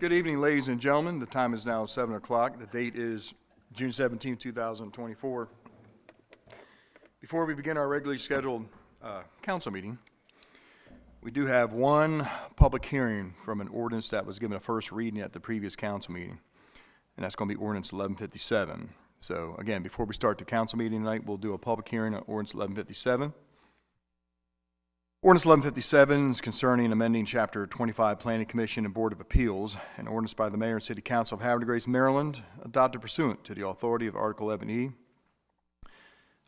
Good evening, ladies and gentlemen. The time is now 7 o'clock. The date is June 17, 2024. Before we begin our regularly scheduled council meeting, we do have one public hearing from an ordinance that was given a first reading at the previous council meeting, and that's going to be ordinance 1157. So again, before we start the council meeting tonight, we'll do a public hearing on ordinance 1157. Ordinance 1157 is concerning amending Chapter 25 Planning Commission and Board of Appeals, an ordinance by the Mayor and City Council of Havre, Grace, Maryland, adopted pursuant to the authority of Article 11E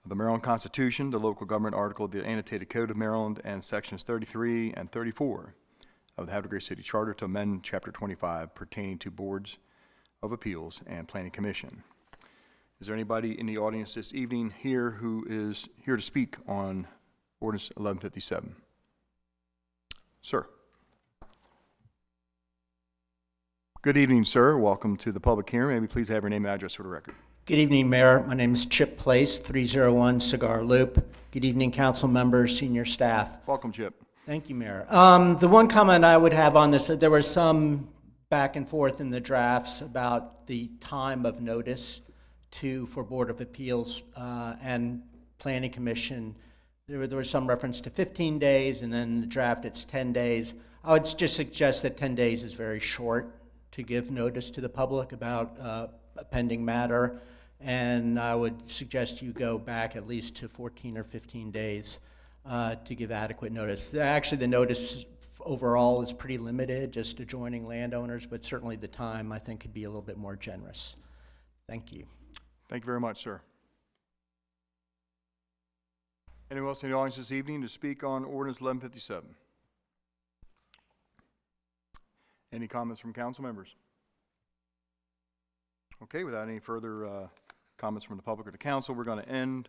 of the Maryland Constitution, the local government article of the Annotated Code of Maryland, and Sections 33 and 34 of the Havre, Grace City Charter to amend Chapter 25 pertaining to Boards of Appeals and Planning Commission. Is there anybody in the audience this evening here who is here to speak on Ordinance 1157? Sir. Good evening, sir. Welcome to the public hearing. May we please have your name and address for the record? Good evening, Mayor. My name is Chip Place, 301 Cigar Loop. Good evening, council members, senior staff. Welcome, Chip. Thank you, Mayor. The one comment I would have on this, there was some back and forth in the drafts about the time of notice for Board of Appeals and Planning Commission. There was some reference to 15 days, and then in the draft it's 10 days. I would just suggest that 10 days is very short to give notice to the public about a pending matter, and I would suggest you go back at least to 14 or 15 days to give adequate notice. Actually, the notice overall is pretty limited, just adjoining landowners, but certainly the time, I think, could be a little bit more generous. Thank you. Thank you very much, sir. Anyone else in the audience this evening to speak on Ordinance 1157? Any comments from council members? Okay, without any further comments from the public or the council, we're going to end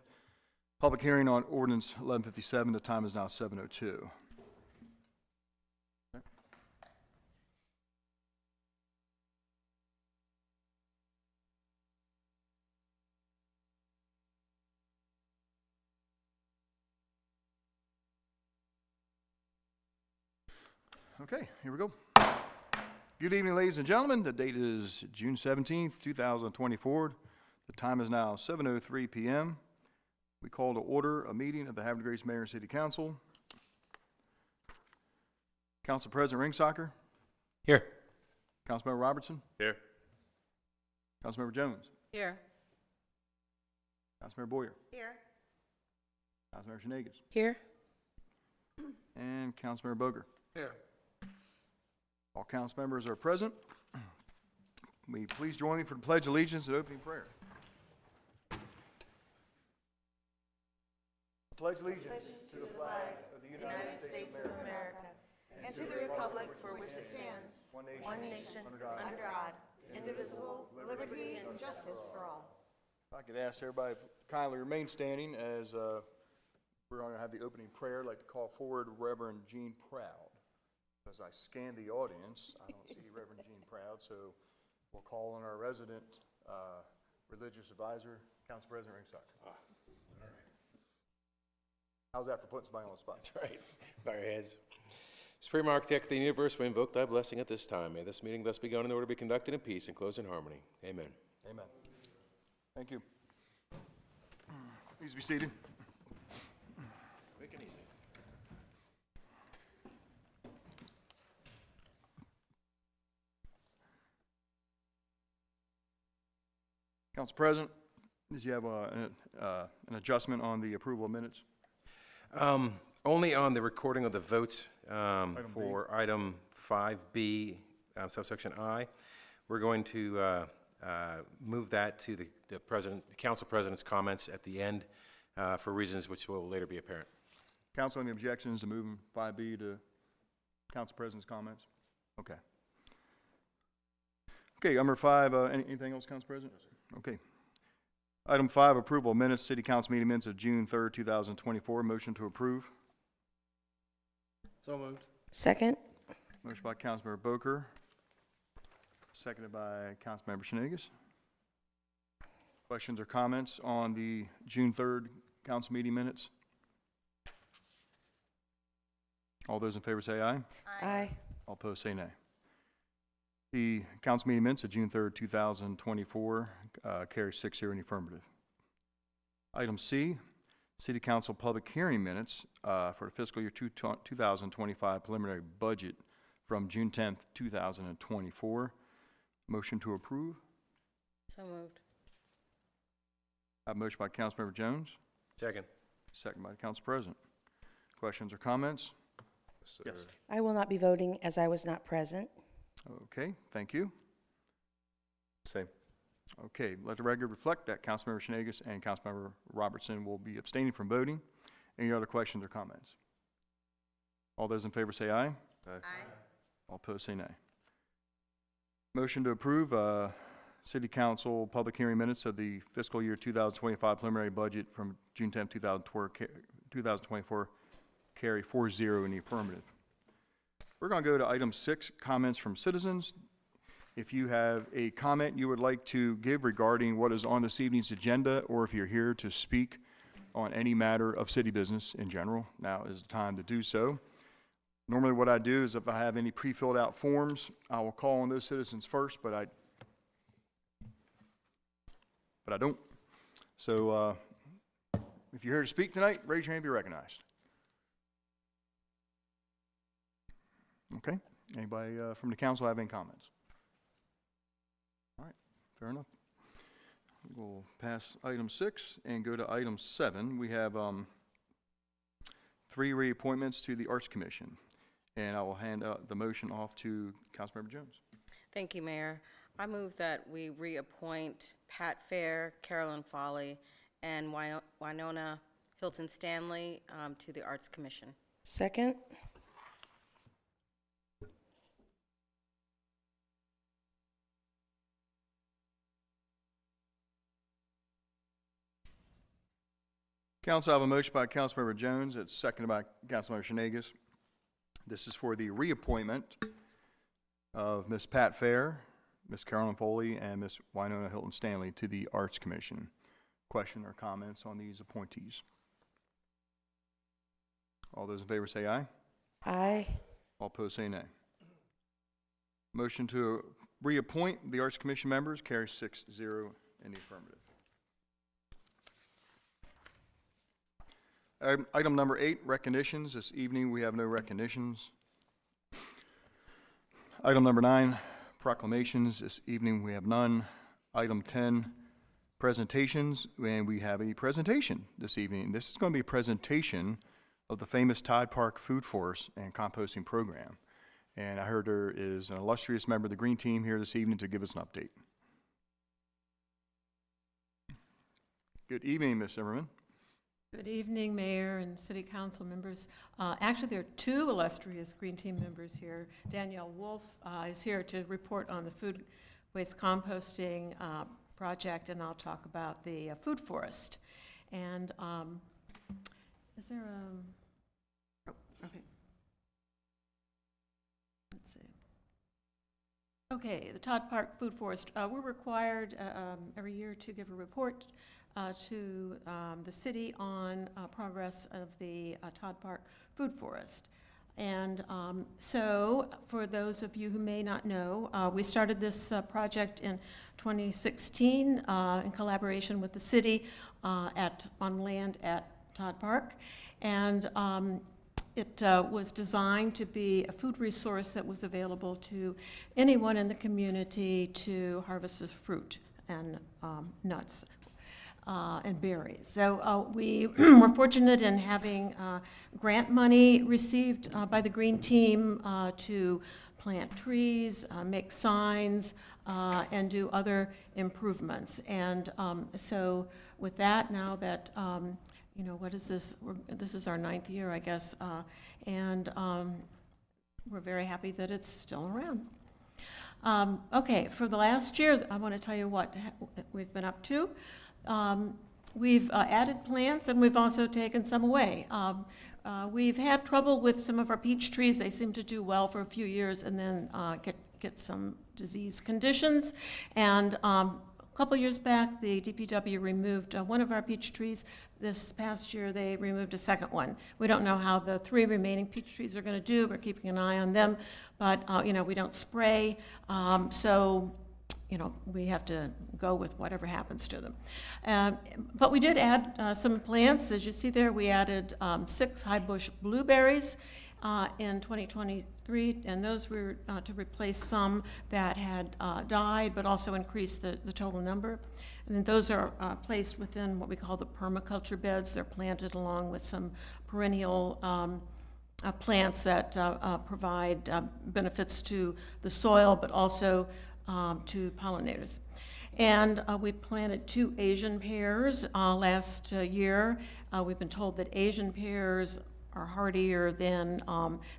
public hearing on Ordinance 1157. The time is now 7:02. Okay, here we go. Good evening, ladies and gentlemen. The date is June 17th, 2024. The time is now 7:03 p.m. We call to order a meeting of the Havre Grace Mayor and City Council. Council President Ringsocker. Here. Councilmember Robertson. Here. Councilmember Jones. Here. Councilmember Boyer. Here. Councilmember Shenagas. Here. And Councilmember Boger. Here. All council members are present. Will you please join me for the Pledge of Allegiance and opening prayer? I pledge allegiance to the flag of the United States of America and to the republic for which it stands, one nation, under God, indivisible, with liberty and justice for all. If I could ask everybody to kindly remain standing as we're going to have the opening prayer. I'd like to call forward Reverend Gene Proud. As I scan the audience, I don't see Reverend Gene Proud, so we'll call on our resident religious advisor, Council President Ringsocker. All right. How's that for putting somebody on the spot? That's right. Bow your heads. Supreme Architect of the universe, we invoke thy blessing at this time. May this meeting thus be gone in order to be conducted in peace and close in harmony. Amen. Amen. Thank you. Please be seated. Quick and easy. Council President, did you have an adjustment on the approval of minutes? Only on the recording of the votes for for item 5B, subsection I. We're going to move that to the council president's comments at the end for reasons which will later be apparent. Council, any objections to moving 5B to council president's comments? Okay. Okay, number 5, anything else, Council President? No, sir. Okay. Item 5, approval of minutes, City Council meeting minutes of June 3rd, 2024. Motion to approve. So moved. Second. Motion by Councilmember Boker, seconded by Councilmember Shenagas. Questions or comments on the June 3rd council meeting minutes? All those in favor say aye. Aye. All opposed say nay. The council meeting minutes of June 3rd, 2024 carries 6-0 in the affirmative. Item C, City Council public hearing minutes for the fiscal year 2025 preliminary budget from June 10th, 2024. Motion to approve. So moved. I have a motion by Councilmember Jones, Second. second by the Council President. Questions or comments? Yes. I will not be voting as I was not present. Okay, thank you. Same. Okay, let the record reflect that Councilmember Shenagis and Councilmember Robertson will be abstaining from voting. Any other questions or comments? All those in favor say aye. Aye. All opposed say nay. Motion to approve City Council public hearing minutes of the fiscal year 2025 preliminary budget from June 10, 2024 carry 4-0 in the affirmative. We're going to go to item 6, comments from citizens. If you have a comment you would like to give regarding what is on this evening's agenda, or if you're here to speak on any matter of city business in general, now is the time to do so. Normally what I do is if I have any pre-filled out forms, I will call on those citizens first, but I don't. So if you're here to speak tonight, raise your hand and be recognized. Okay, anybody from the council have any comments? All right, fair enough. We'll pass item 6 and go to item 7. We have 3 reappointments to the Arts Commission, and I will hand the motion off to Councilmember Jones. Thank you, Mayor. I move that we reappoint Pat Fair, Carolyn Foley, and Winona Hilton Stanley to the Arts Commission. Second. Council, I have a motion by Councilmember Jones. It's seconded by Councilmember Shenagis. This is for the reappointment of Ms. Pat Fair, Ms. Carolyn Foley, and Ms. Winona Hilton Stanley to the Arts Commission. Question or comments on these appointees? All those in favor say aye. Aye. All opposed say nay. Motion to reappoint the Arts Commission members carries 6-0 in the affirmative. Item number 8, recognitions. This evening we have no recognitions. Item number 9, proclamations. This evening we have none. Item 10, presentations, and we have a presentation this evening. This is going to be a presentation of the famous Todd Park Food Forest and Composting Program. And I heard there is an illustrious member of the Green Team here this evening to give us an update. Good evening, Ms. Zimmerman. Good evening, Mayor and City Council members. Actually, there are 2 illustrious Green Team members here. Danielle Wolf is here to report on the food waste composting project, and I'll talk about the food forest. And is there a... Oh, okay. Let's see. Okay, the Todd Park Food Forest. We're required every year to give a report to the city on progress of the Todd Park Food Forest. And so, for those of you who may not know, we started this project in 2016 in collaboration with the city on land at Todd Park. And it was designed to be a food resource that was available to anyone in the community to harvest this fruit and nuts. And berries. So we were fortunate in having grant money received by the Green Team to plant trees, make signs, and do other improvements. And so with that, now that, you know, what is this? This is our 9th year, I guess, and we're very happy that it's still around. Okay, for the last year, I want to tell you what we've been up to. We've added plants, and we've also taken some away. We've had trouble with some of our peach trees. They seem to do well for a few years and then get some disease conditions. And couple years back, the DPW removed one of our peach trees. This past year, they removed a second one. We don't know how the 3 remaining peach trees are going to do. We're keeping an eye on them, but, you know, we don't spray, so, you know, we have to go with whatever happens to them. But we did add some plants. As you see there, we added 6 high bush blueberries in 2023, and those were to replace some that had died, but also increase the total number. And then those are placed within what we call the permaculture beds. They're planted along with some perennial plants that provide benefits to the soil, but also to pollinators. And we planted 2 Asian pears last year. We've been told that Asian pears are hardier than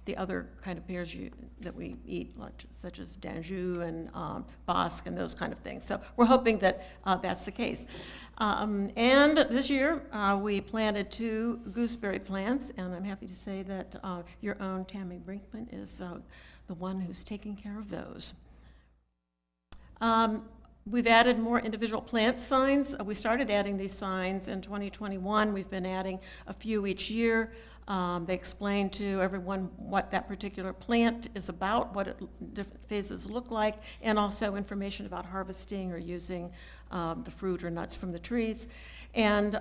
the other kind of pears that we eat, such as Danjou and Bosque and those kind of things. So we're hoping that that's the case. And this year, we planted 2 gooseberry plants, and I'm happy to say that your own Tammy Brinkman is the one who's taking care of those. We've added more individual plant signs. We started adding these signs in 2021. We've been adding a few each year. They explain to everyone what that particular plant is about, what different phases look like, and also information about harvesting or using the fruit or nuts from the trees. And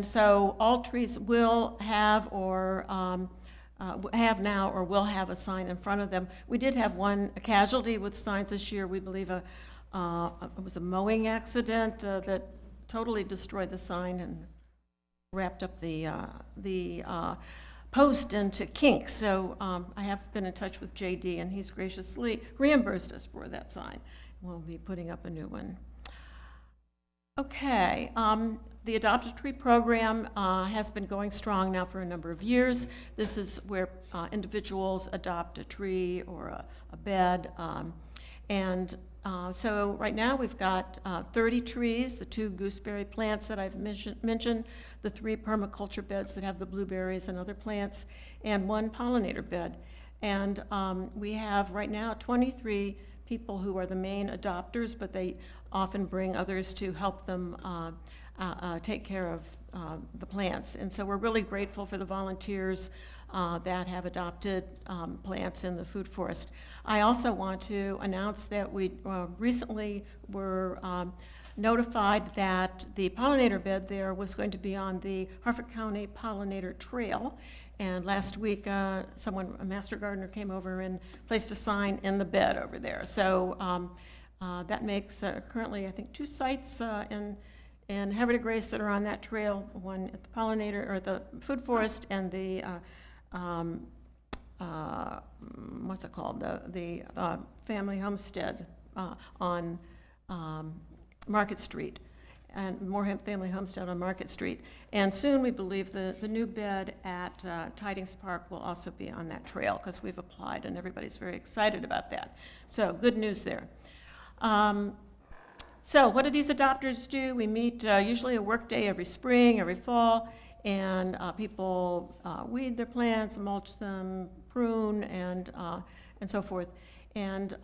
so all trees will have or have now or will have a sign in front of them. We did have a casualty with signs this year. We believe it was a mowing accident that totally destroyed the sign and wrapped up the post into kinks. So I have been in touch with JD, and he's graciously reimbursed us for that sign. We'll be putting up a new one. Okay, the Adopt a Tree program has been going strong now for a number of years. This is where individuals adopt a tree or a bed. So right now we've got 30 trees, the 2 gooseberry plants that I've mentioned, the 3 permaculture beds that have the blueberries and other plants, and 1 pollinator bed. And we have right now 23 people who are the main adopters, but they often bring others to help them take care of the plants. And so we're really grateful for the volunteers that have adopted plants in the food forest. I also want to announce that we recently were notified that the pollinator bed there was going to be on the Harford County Pollinator Trail. And last week, a master gardener came over and placed a sign in the bed over there. So that makes currently, I think, 2 sites in Havre de Grace that are on that trail, one at the pollinator or the food forest, and the what's it called? The family homestead on Market Street, and Moorhead Family Homestead on Market Street. And soon we believe the new bed at Tidings Park will also be on that trail, because we've applied and everybody's very excited about that. So good news there. So what do these adopters do? We meet usually a work day every spring, every fall, and people weed their plants, mulch them, prune, and so forth. And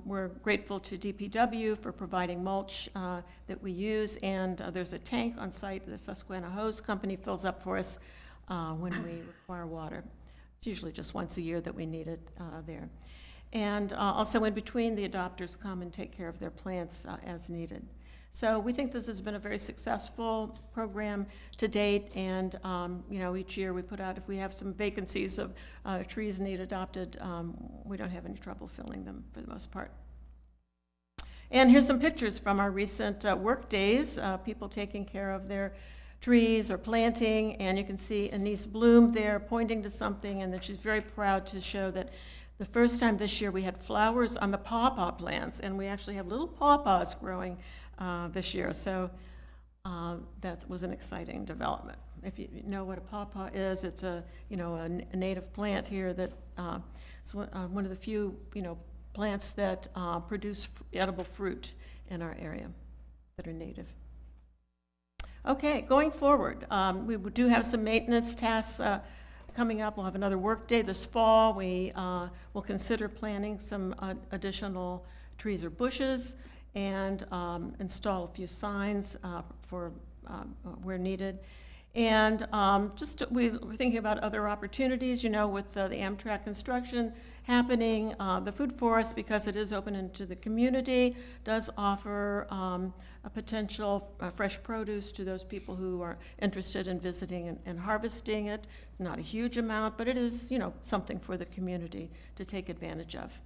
we're grateful to DPW for providing mulch that we use, and there's a tank on site the Susquehanna Hose Company fills up for us when we require water. It's usually just once a year that we need it there. And also in between, the adopters come and take care of their plants as needed. So we think this has been a very successful program to date, and you know, each year we put out, if we have some vacancies of trees need adopted, we don't have any trouble filling them for the most part. And here's some pictures from our recent work days, people taking care of their trees or planting, and you can see Anise Bloom there pointing to something, and that she's very proud to show that the first time this year we had flowers on the pawpaw plants, and we actually have little pawpaws growing this year. So that was an exciting development. If you know what a pawpaw is, it's a native plant here that it's one of the few plants that produce edible fruit in our area that are native. Okay, going forward, we do have some maintenance tasks coming up. We'll have another work day this fall. We will consider planting some additional trees or bushes, and install a few signs for where needed. And we're thinking about other opportunities, you know, with the Amtrak construction happening. The Food Forest, because it is open into the community, does offer a potential fresh produce to those people who are interested in visiting and harvesting it. It's not a huge amount, but it is, you know, something for the community to take advantage of.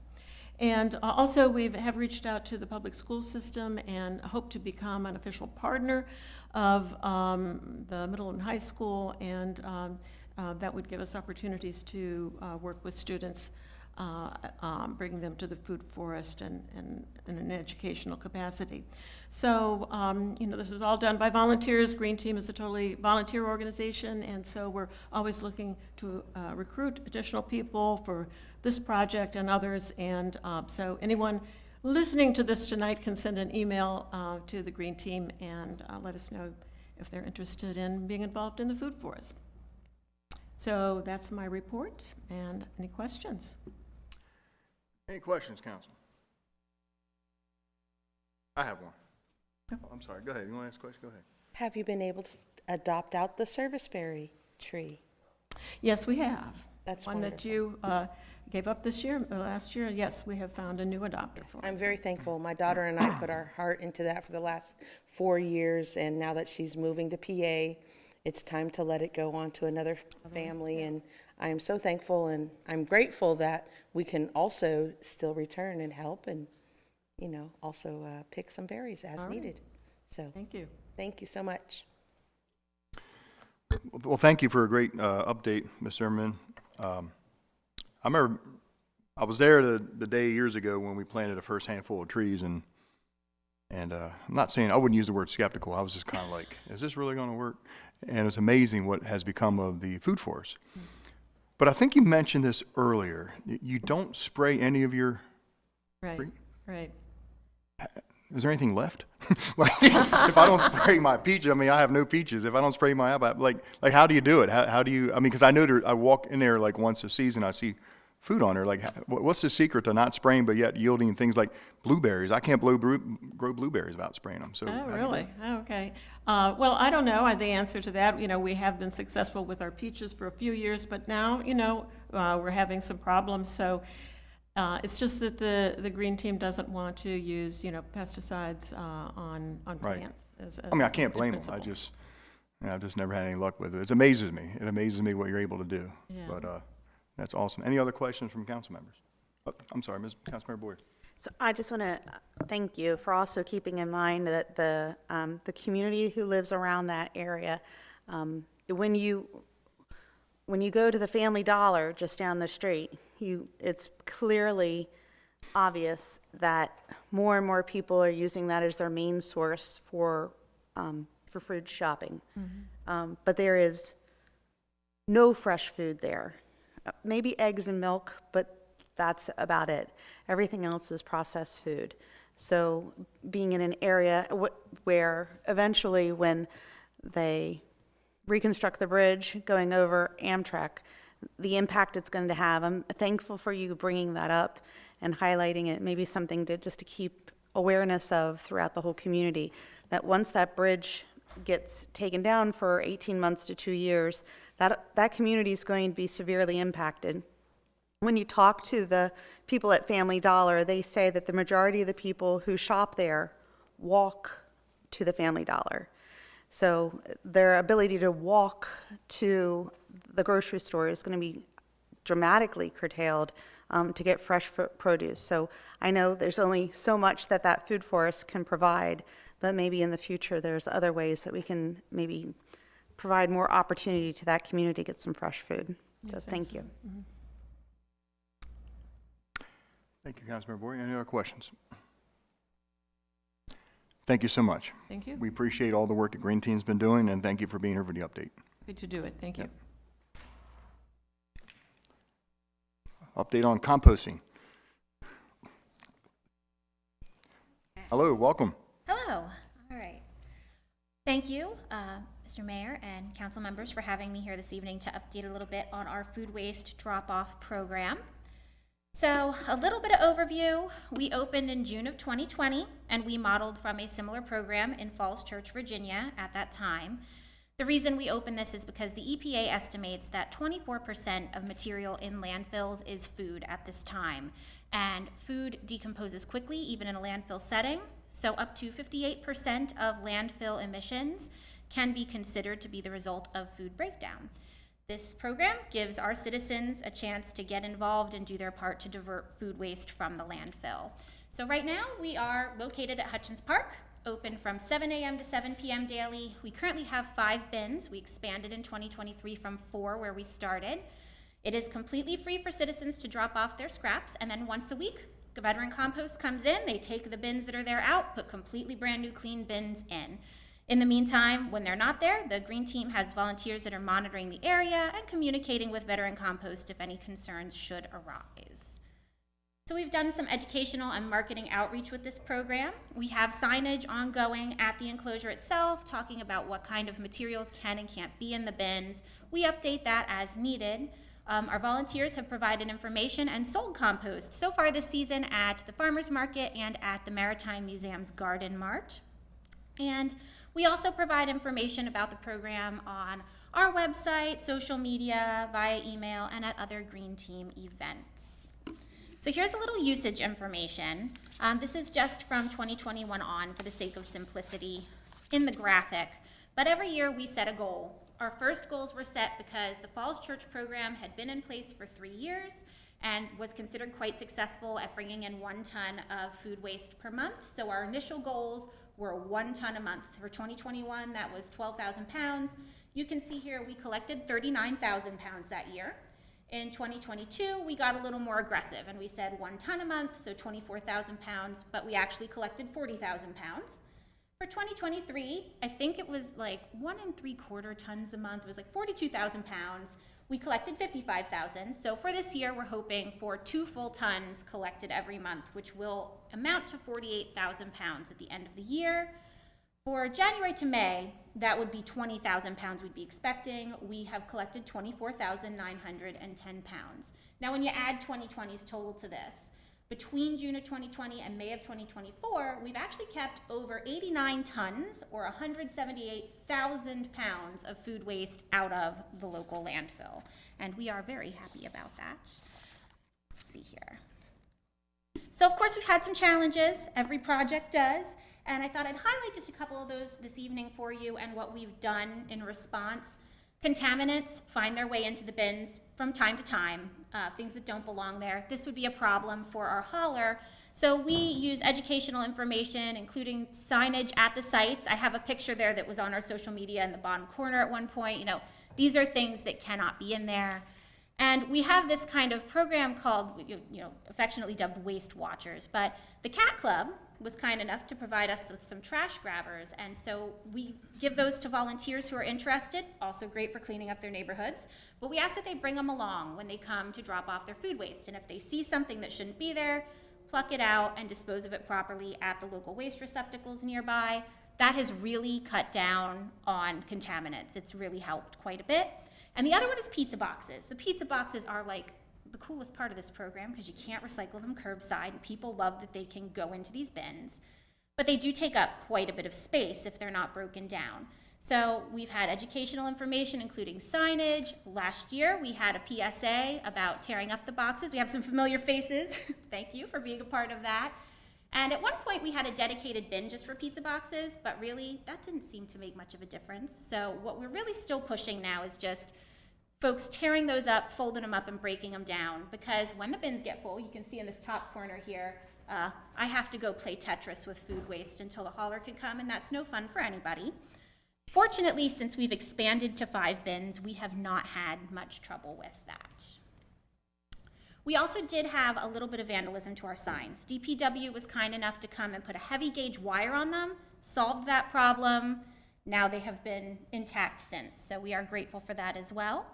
And also, we have reached out to the public school system and hope to become an official partner of the middle and high school, and that would give us opportunities to work with students, bringing them to the Food Forest and in an educational capacity. So, you know, this is all done by volunteers. Green Team is a totally volunteer organization, and so we're always looking to recruit additional people for this project and others. And so anyone listening to this tonight can send an email to the Green Team and let us know if they're interested in being involved in the Food Forest. So that's my report. And any questions? Any questions, council? I have one. Oh, I'm sorry. Go ahead. You want to ask a question? Go ahead. Have you been able to adopt out the serviceberry tree? Yes, we have. That's one that you gave up this year, last year. Yes, we have found a new adopter for it. I'm very thankful. My daughter and I put our heart into that for the last 4 years, and now that she's moving to PA, it's time to let it go on to another family, and I am so thankful, and I'm grateful that we can also still return and help and, you know, also pick some berries as needed. So Thank you. thank you so much. Well, thank you for a great update, Ms. Zimmerman. I remember I was there the day years ago when we planted the first handful of trees, and I'm not saying, I wouldn't use the word skeptical. I was just kind of like, is this really going to work? And it's amazing what has become of the Food Forest. But I think you mentioned this earlier. You don't spray any of your... Right, right. Is there anything left? Like, if I don't spray my peaches, I mean, I have no peaches. If I don't spray my apple, like how do you do it? How do you, I mean, because I know I walk in there like once a season, I see food on there. Like, what's the secret to not spraying but yet yielding things like blueberries? I can't grow blueberries without spraying them. So Oh, really? Oh, okay. Well, I don't know the answer to that. You know, we have been successful with our peaches for a few years, but now, you know, we're having some problems. So it's just that the Green Team doesn't want to use, you know, pesticides on Right. plants. I mean, I can't blame them. I've just never had any luck with it. It amazes me. It amazes me what you're able to do. Yeah. But that's awesome. Any other questions from council members? Oh, I'm sorry, Councilmember Boyer. So I just want to thank you for also keeping in mind that the community who lives around that area, when you go to the Family Dollar just down the street, it's clearly obvious that more and more people are using that as their main source for food shopping. But there is no fresh food there. Maybe eggs and milk, but that's about it. Everything else is processed food. So being in an area where eventually when they reconstruct the bridge going over Amtrak, the impact it's going to have, I'm thankful for you bringing that up and highlighting it, maybe something to keep awareness of throughout the whole community, that once that bridge gets taken down for 18 months to 2 years, that community is going to be severely impacted. When you talk to the people at Family Dollar, they say that the majority of the people who shop there walk to the Family Dollar. So their ability to walk to the grocery store is going to be dramatically curtailed to get fresh produce. So I know there's only so much that Food Forest can provide, but maybe in the future there's other ways that we can maybe provide more opportunity to that community to get some fresh food. So thank you. Mm-hmm. Thank you, Councilmember Boyer. Any other questions? Thank you so much. Thank you. We appreciate all the work that Green Team's been doing, and thank you for being here for the update. Happy to do it. Thank you. Yep. Update on composting. Hello, welcome. Hello. All right. Thank you, Mr. Mayor and council members, for having me here this evening to update a little bit on our food waste drop-off program. So a little bit of overview. We opened in June of 2020, and we modeled from a similar program in Falls Church, Virginia at that time. The reason we opened this is because the EPA estimates that 24% of material in landfills is food at this time. And food decomposes quickly, even in a landfill setting. So up to 58% of landfill emissions can be considered to be the result of food breakdown. This program gives our citizens a chance to get involved and do their part to divert food waste from the landfill. So right now we are located at Hutchins Park, open from 7 a.m. to 7 p.m. daily. We currently have 5 bins. We expanded in 2023 from 4 where we started. It is completely free for citizens to drop off their scraps, and then once a week, Veteran Compost comes in, they take the bins that are there out, put completely brand new clean bins in. In the meantime, when they're not there, the Green Team has volunteers that are monitoring the area and communicating with Veteran Compost if any concerns should arise. So we've done some educational and marketing outreach with this program. We have signage ongoing at the enclosure itself, talking about what kind of materials can and can't be in the bins. We update that as needed. Our volunteers have provided information and sold compost so far this season at the Farmers Market and at the Maritime Museum's Garden Mart. And we also provide information about the program on our website, social media, via email, and at other Green Team events. So here's a little usage information. This is just from 2021 on for the sake of simplicity in the graphic. But every year we set a goal. Our first goals were set because the Falls Church program had been in place for 3 years and was considered quite successful at bringing in 1 ton of food waste per month. So our initial goals were 1 ton a month. For 2021, that was 12,000 pounds. You can see here we collected 39,000 pounds that year. In 2022, we got a little more aggressive and we said 1 ton a month, so 24,000 pounds, but we actually collected 40,000 pounds. For 2023, I think it was like 1 3/4 tons a month. It was like 42,000 pounds. We collected 55,000. So for this year, we're hoping for 2 full tons collected every month, which will amount to 48,000 pounds at the end of the year. For January to May, that would be 20,000 pounds we'd be expecting. We have collected 24,910 pounds. Now, when you add 2020's total to this, between June of 2020 and May of 2024, we've actually kept over 89 tons or 178,000 pounds of food waste out of the local landfill. And we are very happy about that. Let's see here. So of course we've had some challenges, every project does, and I thought I'd highlight just a couple of those this evening for you and what we've done in response. Contaminants find their way into the bins from time to time, things that don't belong there. This would be a problem for our hauler. So we use educational information, including signage at the sites. I have a picture there that was on our social media in the bottom corner at one point. You know, these are things that cannot be in there. And we have this kind of program called, affectionately dubbed Waste Watchers. But the Cat Club was kind enough to provide us with some trash grabbers. And so we give those to volunteers who are interested, also great for cleaning up their neighborhoods. But we ask that they bring them along when they come to drop off their food waste. And if they see something that shouldn't be there, pluck it out and dispose of it properly at the local waste receptacles nearby. That has really cut down on contaminants. It's really helped quite a bit. And the other one is pizza boxes. The pizza boxes are like the coolest part of this program because you can't recycle them curbside, and people love that they can go into these bins. But they do take up quite a bit of space if they're not broken down. So we've had educational information, including signage. Last year, we had a PSA about tearing up the boxes. We have some familiar faces. Thank you for being a part of that. And at one point, we had a dedicated bin just for pizza boxes, but really, that didn't seem to make much of a difference. So what we're really still pushing now is just folks tearing those up, folding them up, and breaking them down. Because when the bins get full, you can see in this top corner here, I have to go play Tetris with food waste until the hauler can come, and that's no fun for anybody. Fortunately, since we've expanded to 5 bins, we have not had much trouble with that. We also did have a little bit of vandalism to our signs. DPW was kind enough to come and put a heavy gauge wire on them, solved that problem. Now they have been intact since, so we are grateful for that as well.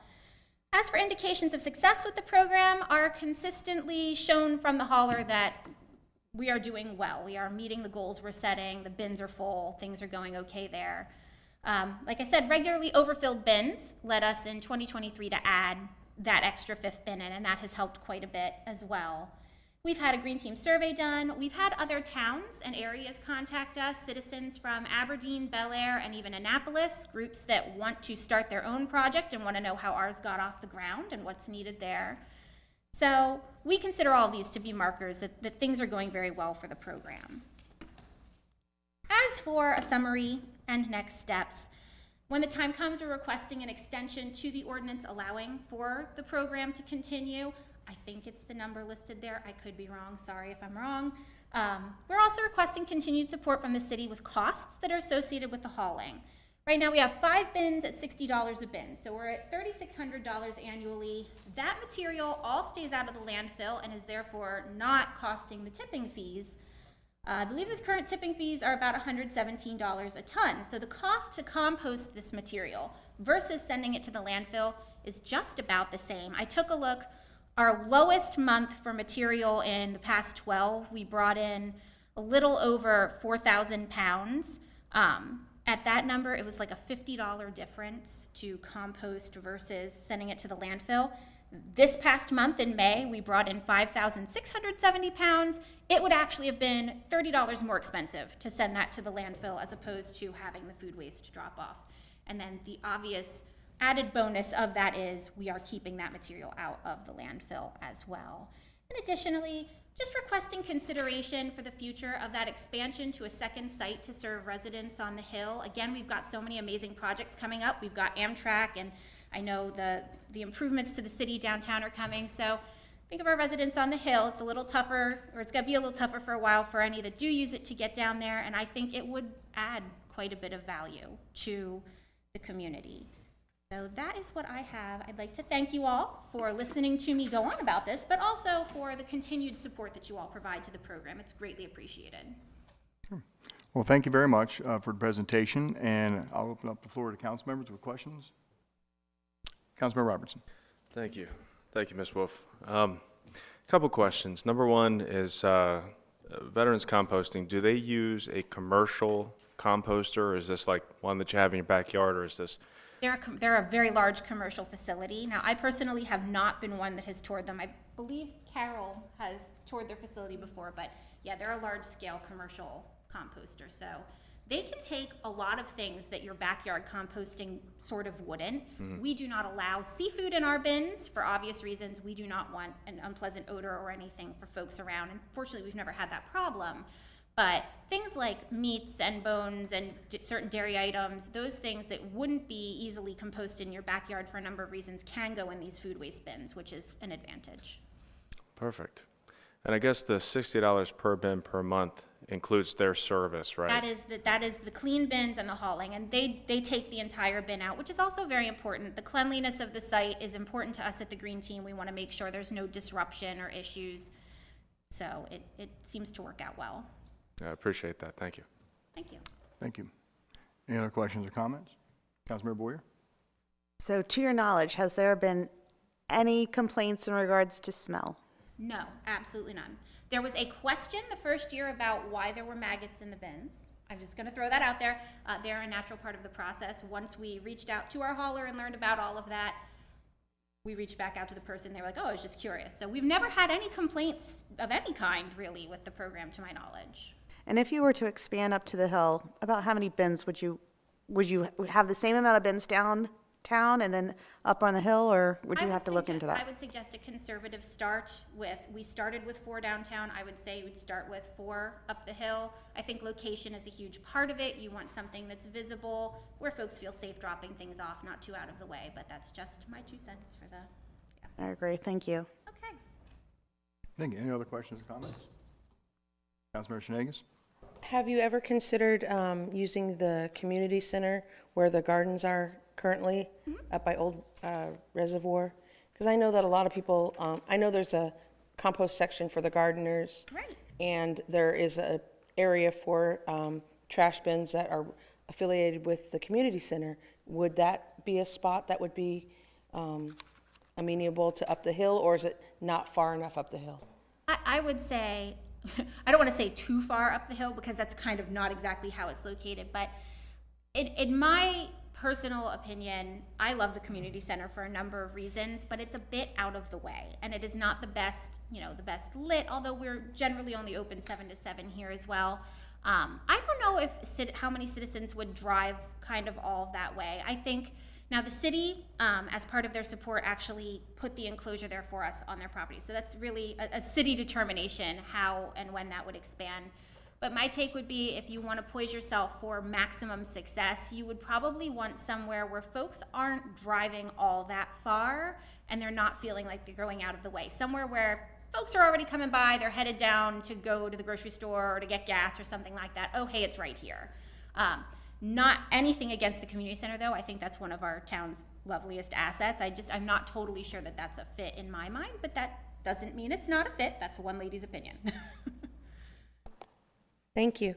As for indications of success with the program, are consistently shown from the hauler that we are doing well. We are meeting the goals we're setting, the bins are full, things are going okay there. Like I said, regularly overfilled bins led us in 2023 to add that extra fifth bin in, and that has helped quite a bit as well. We've had a green team survey done. We've had other towns and areas contact us, citizens from Aberdeen, Bel Air, and even Annapolis, groups that want to start their own project and want to know how ours got off the ground and what's needed there. So we consider all these to be markers that things are going very well for the program. As for a summary and next steps, when the time comes, we're requesting an extension to the ordinance allowing for the program to continue. I think it's the number listed there. I could be wrong. Sorry if I'm wrong. We're also requesting continued support from the city with costs that are associated with the hauling. Right now we have 5 bins at $60 a bin, so we're at $3,600 annually. That material all stays out of the landfill and is therefore not costing the tipping fees. I believe the current tipping fees are about $117 a ton. So the cost to compost this material versus sending it to the landfill is just about the same. I took a look. Our lowest month for material in the past 12, we brought in a little over 4,000 pounds. At that number, it was like a $50 difference to compost versus sending it to the landfill. This past month in May, we brought in 5,670 pounds. It would actually have been $30 more expensive to send that to the landfill as opposed to having the food waste drop off. And then the obvious added bonus of that is we are keeping that material out of the landfill as well. And additionally, just requesting consideration for the future of that expansion to a second site to serve residents on the Hill. Again, we've got so many amazing projects coming up. We've got Amtrak, and I know the improvements to the city downtown are coming. So think of our residents on the Hill. It's a little tougher, or it's going to be a little tougher for a while for any that do use it to get down there. And I think it would add quite a bit of value to the community. So that is what I have. I'd like to thank you all for listening to me go on about this, but also for the continued support that you all provide to the program. It's greatly appreciated. Sure. Well, thank you very much for the presentation, and I'll open up the floor to council members with questions. Councilmember Robertson. Thank you. Thank you, Ms. Wolf. Couple questions. Number one is veterans composting. Do they use a commercial composter, or is this like one that you have in your backyard, or is this? They're a very large commercial facility. Now, I personally have not been one that has toured them. I believe Carol has toured their facility before, but yeah, they're a large-scale commercial composter. So they can take a lot of things that your backyard composting sort of wouldn't. Mm-hmm. We do not allow seafood in our bins for obvious reasons. We do not want an unpleasant odor or anything for folks around. And fortunately, we've never had that problem. But things like meats and bones and certain dairy items, those things that wouldn't be easily composted in your backyard for a number of reasons can go in these food waste bins, which is an advantage. Perfect. And I guess the $60 per bin per month includes their service, right? That is the clean bins and the hauling, and they take the entire bin out, which is also very important. The cleanliness of the site is important to us at the Green Team. We want to make sure there's no disruption or issues. So it seems to work out well. I appreciate that. Thank you. Thank you. Thank you. Any other questions or comments? Councilmember Boyer? So to your knowledge, has there been any complaints in regards to smell? No, absolutely none. There was a question the first year about why there were maggots in the bins. I'm just going to throw that out there. They're a natural part of the process. Once we reached out to our hauler and learned about all of that, we reached back out to the person. They were like, oh, I was just curious. So we've never had any complaints of any kind, really, with the program, to my knowledge. And if you were to expand up to the Hill, about how many bins would you have the same amount of bins downtown and then up on the Hill, or would you have to look into that? I would suggest a conservative start with, we started with 4 downtown. I would say we'd start with 4 up the Hill. I think location is a huge part of it. You want something that's visible, where folks feel safe dropping things off, not too out of the way, but that's just my 2 cents for the, yeah. I agree. Thank you. Okay. Thank you. Any other questions or comments? Councilmember Shenanigans? Have you ever considered using the community center where the gardens are currently up by Old Reservoir? Because I know that a lot of people, I know there's a compost section for the gardeners. Right. And there is a area for trash bins that are affiliated with the community center. Would that be a spot that would be amenable to up the hill, or is it not far enough up the hill? I would say, I don't want to say too far up the hill because that's kind of not exactly how it's located, but in my personal opinion, I love the community center for a number of reasons, but it's a bit out of the way, and it is not the best, the best lit, although we're generally only open 7 to 7 here as well. I don't know how many citizens would drive kind of all that way. I think now the city, as part of their support, actually put the enclosure there for us on their property. So that's really a city determination how and when that would expand. But my take would be, if you want to poise yourself for maximum success, you would probably want somewhere where folks aren't driving all that far and they're not feeling like they're going out of the way. Somewhere where folks are already coming by, they're headed down to go to the grocery store or to get gas or something like that. Oh, hey, it's right here. Not anything against the community center, though. I think that's one of our town's loveliest assets. I'm not totally sure that that's a fit in my mind, but that doesn't mean it's not a fit. That's one lady's opinion. Thank you.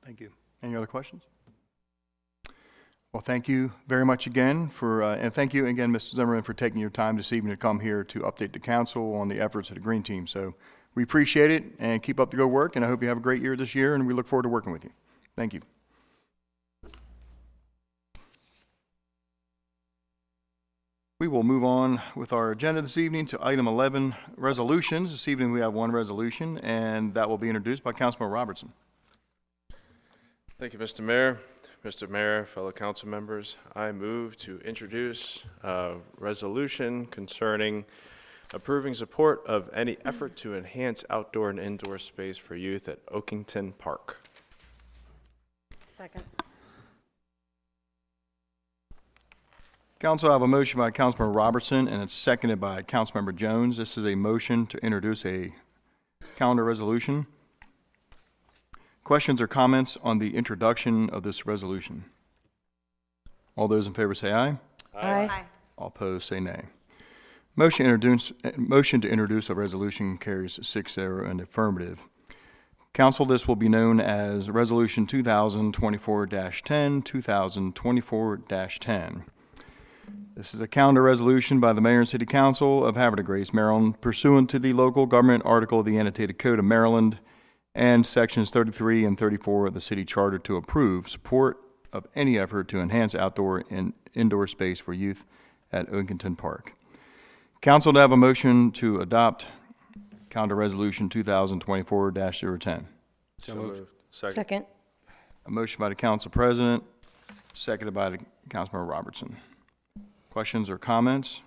Thank you. Any other questions? Well, thank you very much again and thank you again, Mr. Zimmerman, for taking your time this evening to come here to update the council on the efforts of the Green Team. So we appreciate it, and keep up the good work, and I hope you have a great year this year, and we look forward to working with you. Thank you. We will move on with our agenda this evening to item 11, resolutions. This evening we have one resolution, and that will be introduced by Councilman Robertson. Thank you, Mr. Mayor. Mr. Mayor, fellow council members, I move to introduce a resolution concerning approving support of any effort to enhance outdoor and indoor space for youth at Oakington Park. Second. Council, I have a motion by Councilman Robertson, and it's seconded by Councilmember Jones. This is a motion to introduce a calendar resolution. Questions or comments on the introduction of this resolution? All those in favor say aye. Aye. All opposed say nay. Motion to introduce a resolution carries 6-0 in the affirmative. Council, this will be known as Resolution 2024-10, 2024-10. This is a calendar resolution by the Mayor and City Council of Havre de Grace, Maryland, pursuant to the Local Government Article of the Annotated Code of Maryland and Sections 33 and 34 of the City Charter to approve support of any effort to enhance outdoor and indoor space for youth at Oakington Park. Council, to have a motion to adopt calendar resolution 2024-010. So moved. Second. Second. A motion by the Council President, seconded by the Councilman Robertson. Questions or comments?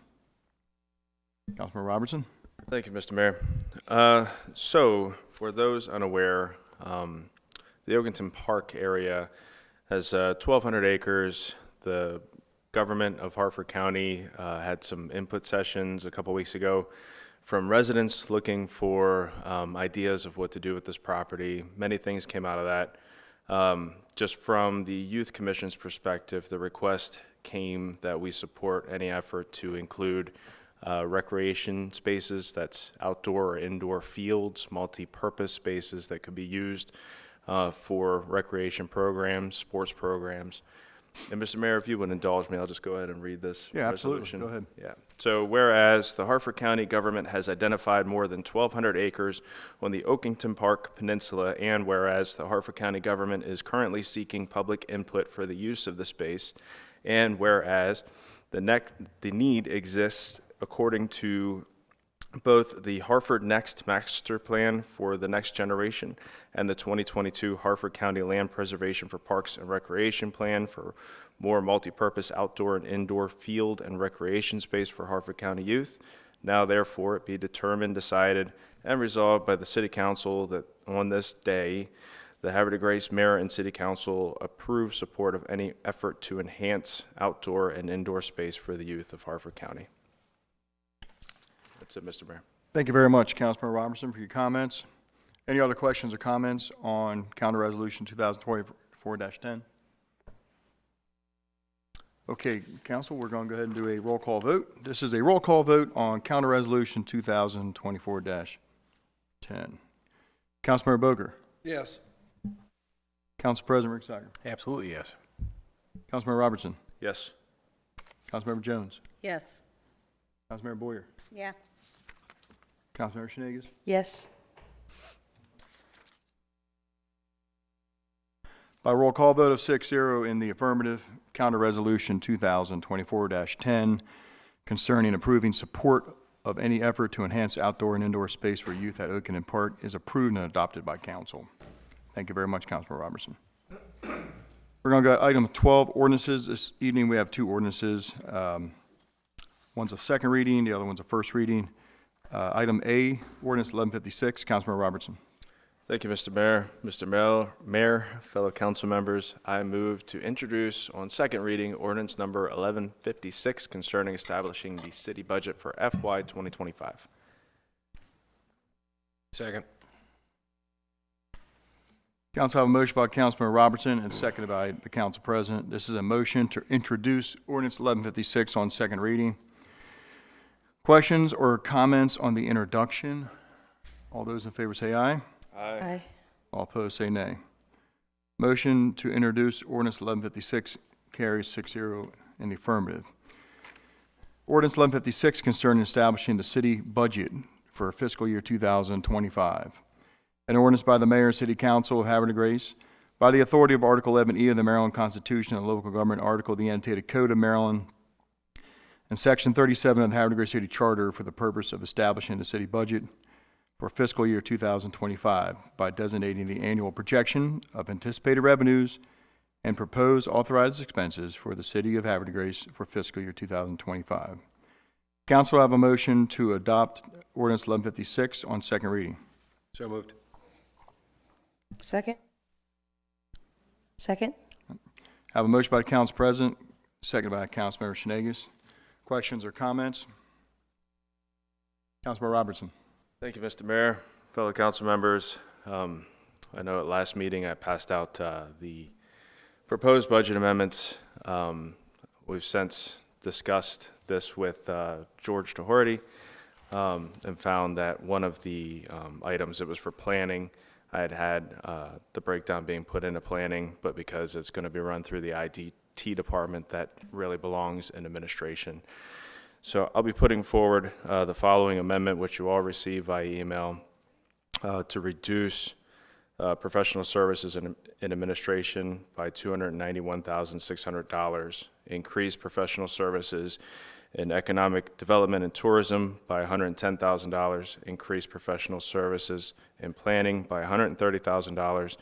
Councilman Robertson? Thank you, Mr. Mayor. So, for those unaware, the Oakington Park area has 1,200 acres. The government of Harford County had some input sessions a couple weeks ago from residents looking for ideas of what to do with this property. Many things came out of that. Just from the Youth Commission's perspective, the request came that we support any effort to include recreation spaces, that's outdoor or indoor fields, multi-purpose spaces that could be used for recreation programs, sports programs. And Mr. Mayor, if you would indulge me, I'll just go ahead and read this resolution. Go ahead. Yeah. So whereas the Harford County government has identified more than 1,200 acres on the Oakington Park Peninsula, and whereas the Harford County government is currently seeking public input for the use of the space, and whereas the need exists according to both the Harford Next Master Plan for the Next Generation and the 2022 Harford County Land Preservation for Parks and Recreation Plan for more multi-purpose outdoor and indoor field and recreation space for Harford County youth. Now therefore it be determined, decided, and resolved by the City Council that on this day, the Havre de Grace Mayor and City Council approve support of any effort to enhance outdoor and indoor space for the youth of Harford County. That's it, Mr. Mayor. Thank you very much, Councilman Robertson, for your comments. Any other questions or comments on calendar resolution 2024-10? Okay, Council, we're going to go ahead and do a roll call vote. This is a roll call vote on calendar resolution 2024-10. Councilmember Boger. Yes. Council President Rick Sager. Absolutely, yes. Councilmember Robertson. Yes. Councilmember Jones. Yes. Councilmember Boyer. Yeah. Councilmember Schneegis. Yes. By roll call vote of 6-0 in the affirmative, counter resolution 2024-10 concerning approving support of any effort to enhance outdoor and indoor space for youth at Oakenden Park is approved and adopted by council. Thank you very much, Councilman Robertson. We're going to go to item 12, ordinances. This evening we have two ordinances. One's a second reading, the other one's a first reading. Item A, ordinance 1156, Councilman Robertson. Thank you, Mr. Mayor. Mr. Mayor, fellow council members, I move to introduce on second reading ordinance number 1156 concerning establishing the city budget for FY 2025. Second. Council have a motion by Councilman Robertson and seconded by the council president. This is a motion to introduce ordinance 1156 on second reading. Questions or comments on the introduction? All those in favor say aye. Aye. All opposed say nay. Motion to introduce ordinance 1156 carries 6-0 in the affirmative. Ordinance 1156 concerning establishing the city budget for fiscal year 2025. An ordinance by the Mayor and City Council of Havre de Grace, by the authority of Article 11E of the Maryland Constitution and Local Government Article of the Annotated Code of Maryland, and Section 37 of the Havre de Grace City Charter for the purpose of establishing the city budget for fiscal year 2025 by designating the annual projection of anticipated revenues and proposed authorized expenses for the city of Havre de Grace for fiscal year 2025. Council will have a motion to adopt ordinance 1156 on second reading. So moved. Second? Second? Have a motion by the council president, seconded by Councilmember Schnegus. Questions or comments? Councilmember Robertson. Thank you, Mr. Mayor, fellow council members. I know at last meeting I passed out the proposed budget amendments. We've since discussed this with George Doherty and found that one of the items that was for planning, I had the breakdown being put into planning, but because it's going to be run through the IT department, that really belongs in administration. So I'll be putting forward the following amendment, which you all receive via email, to reduce professional services in administration by $291,600, increase professional services in economic development and tourism by $110,000, increase professional services in planning by $130,000,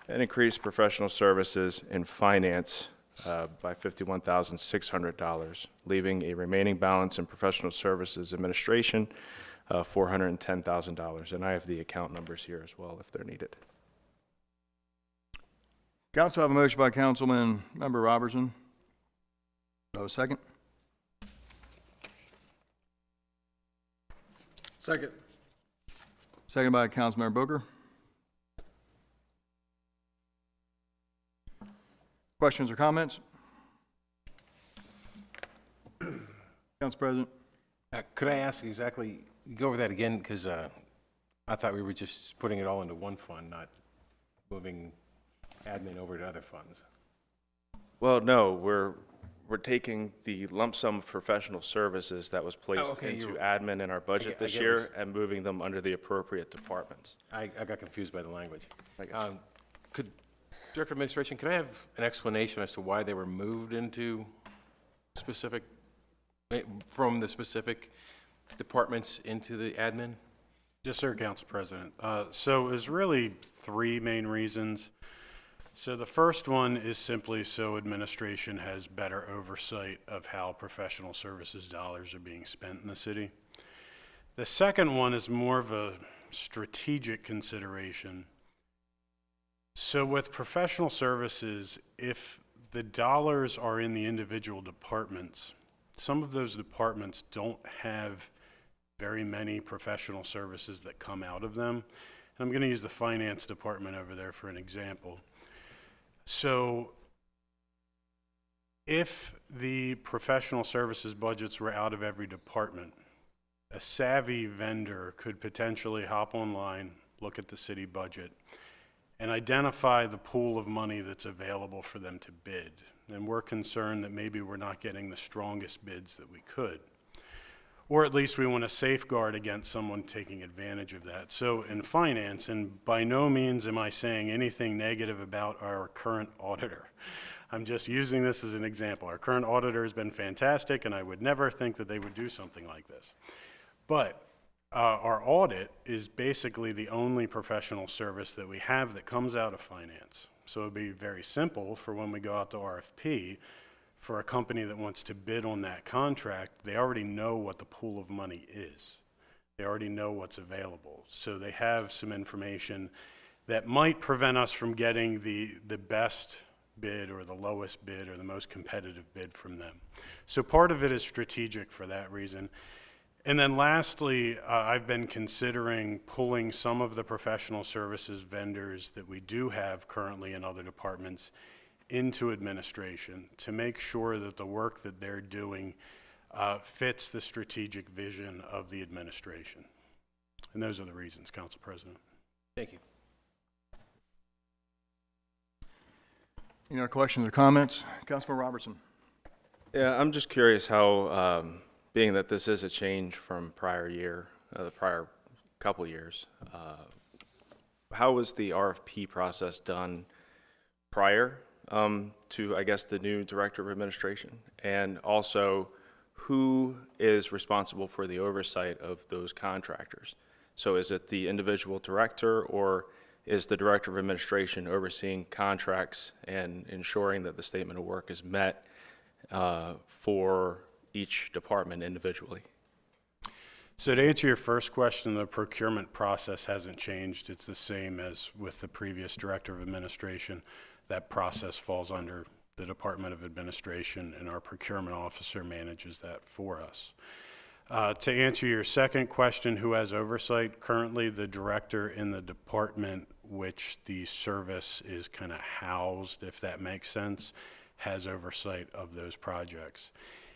and increase professional services in finance by $51,600, leaving a remaining balance in professional services administration $410,000. And I have the account numbers here as well if they're needed. Council have a motion by Councilman Member Robertson. Do I have a second? Second. Second by Councilmember Booker. Questions or comments? Council President. Could I ask exactly, go over that again, because I thought we were just putting it all into one fund, not moving admin over to other funds. Well, no, we're taking the lump sum of professional services that was placed into admin in our budget this year and moving them under the appropriate departments. I got confused by the language. Could Director of Administration, can I have an explanation as to why they were moved into specific, from the specific departments into the admin? Yes, sir, Council President. So there's really three main reasons. So the first one is simply so administration has better oversight of how professional services dollars are being spent in the city. The second one is more of a strategic consideration. So with professional services, if the dollars are in the individual departments, some of those departments don't have very many professional services that come out of them. And I'm going to use the finance department over there for an example. So if the professional services budgets were out of every department, a savvy vendor could potentially hop online, look at the city budget, and identify the pool of money that's available for them to bid. And we're concerned that maybe we're not getting the strongest bids that we could. or at least we want to safeguard against someone taking advantage of that. So in finance, and by no means am I saying anything negative about our current auditor. I'm just using this as an example. Our current auditor has been fantastic, and I would never think that they would do something like this. But our audit is basically the only professional service that we have that comes out of finance. So it'd be very simple for when we go out to RFP, for a company that wants to bid on that contract, they already know what the pool of money is. They already know what's available. So they have some information that might prevent us from getting the best bid or the lowest bid or the most competitive bid from them. So part of it is strategic for that reason. And then lastly, I've been considering pulling some of the professional services vendors that we do have currently in other departments into administration to make sure that the work that they're doing fits the strategic vision of the administration. And those are the reasons, Council President. Thank you. Any other questions or comments? Councilman Robertson. Yeah, I'm just curious how, being that this is a change from prior year, the prior couple years, how was the RFP process done prior to, I guess, the new Director of Administration? And also, who is responsible for the oversight of those contractors? So is it the individual director, or is the Director of Administration overseeing contracts and ensuring that the statement of work is met for each department individually? So to answer your first question, the procurement process hasn't changed. It's the same as with the previous Director of Administration. That process falls under the Department of Administration, and our procurement officer manages that for us. To answer your second question, who has oversight? Currently, the director in the department which the service is kind of housed, if that makes sense, has oversight of those projects.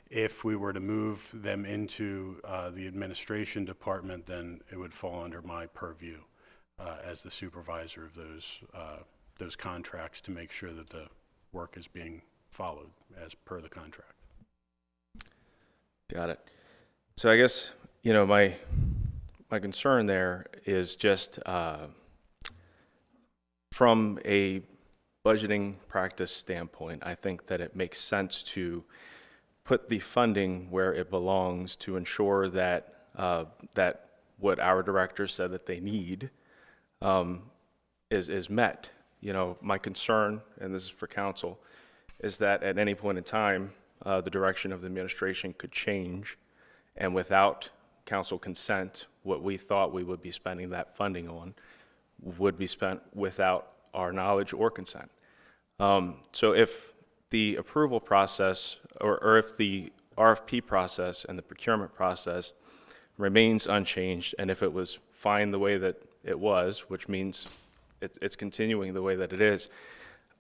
If we were to move them into the administration department, then it would fall under my purview as the supervisor of those contracts to make sure that the work is being followed as per the contract. Got it. So I guess, you know, my concern there is just from a budgeting practice standpoint, I think that it makes sense to put the funding where it belongs to ensure that that what our directors said that they need is met. You know, my concern, and this is for council, is that at any point in time, the direction of the administration could change, and without council consent, what we thought we would be spending that funding on would be spent without our knowledge or consent. So if the approval process, or if the RFP process and the procurement process remains unchanged, and if it was fine the way that it was, which means it's continuing the way that it is,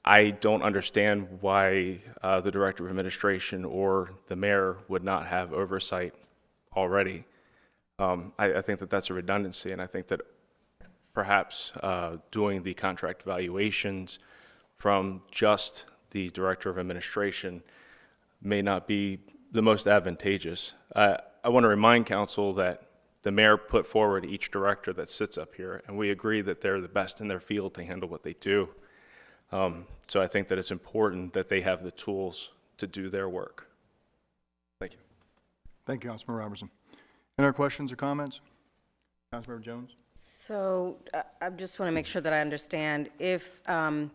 I don't understand why the Director of Administration or the mayor would not have oversight already. I think that that's a redundancy, and I think that perhaps doing the contract evaluations from just the Director of Administration may not be the most advantageous. I want to remind council that the mayor put forward each director that sits up here, and we agree that they're the best in their field to handle what they do. So I think that it's important that they have the tools to do their work. Thank you. Thank you, Councilman Robertson. Any other questions or comments? Councilmember Jones? So I just want to make sure that I understand. If the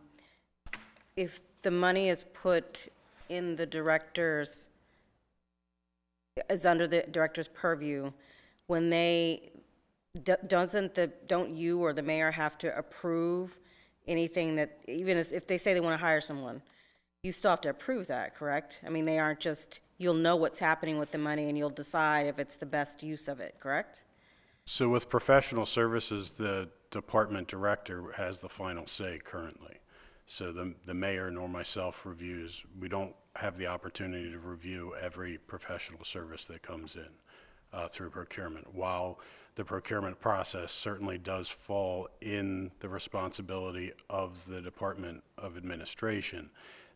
money is put in the director's, is under the director's purview, when they, don't you or the mayor have to approve anything that, even if they say they want to hire someone, you still have to approve that, correct? I mean, they aren't just, you'll know what's happening with the money and you'll decide if it's the best use of it, correct? So with professional services, the department director has the final say currently. So the mayor nor myself reviews, we don't have the opportunity to review every professional service that comes in through procurement. While the procurement process certainly does fall in the responsibility of the Department of Administration,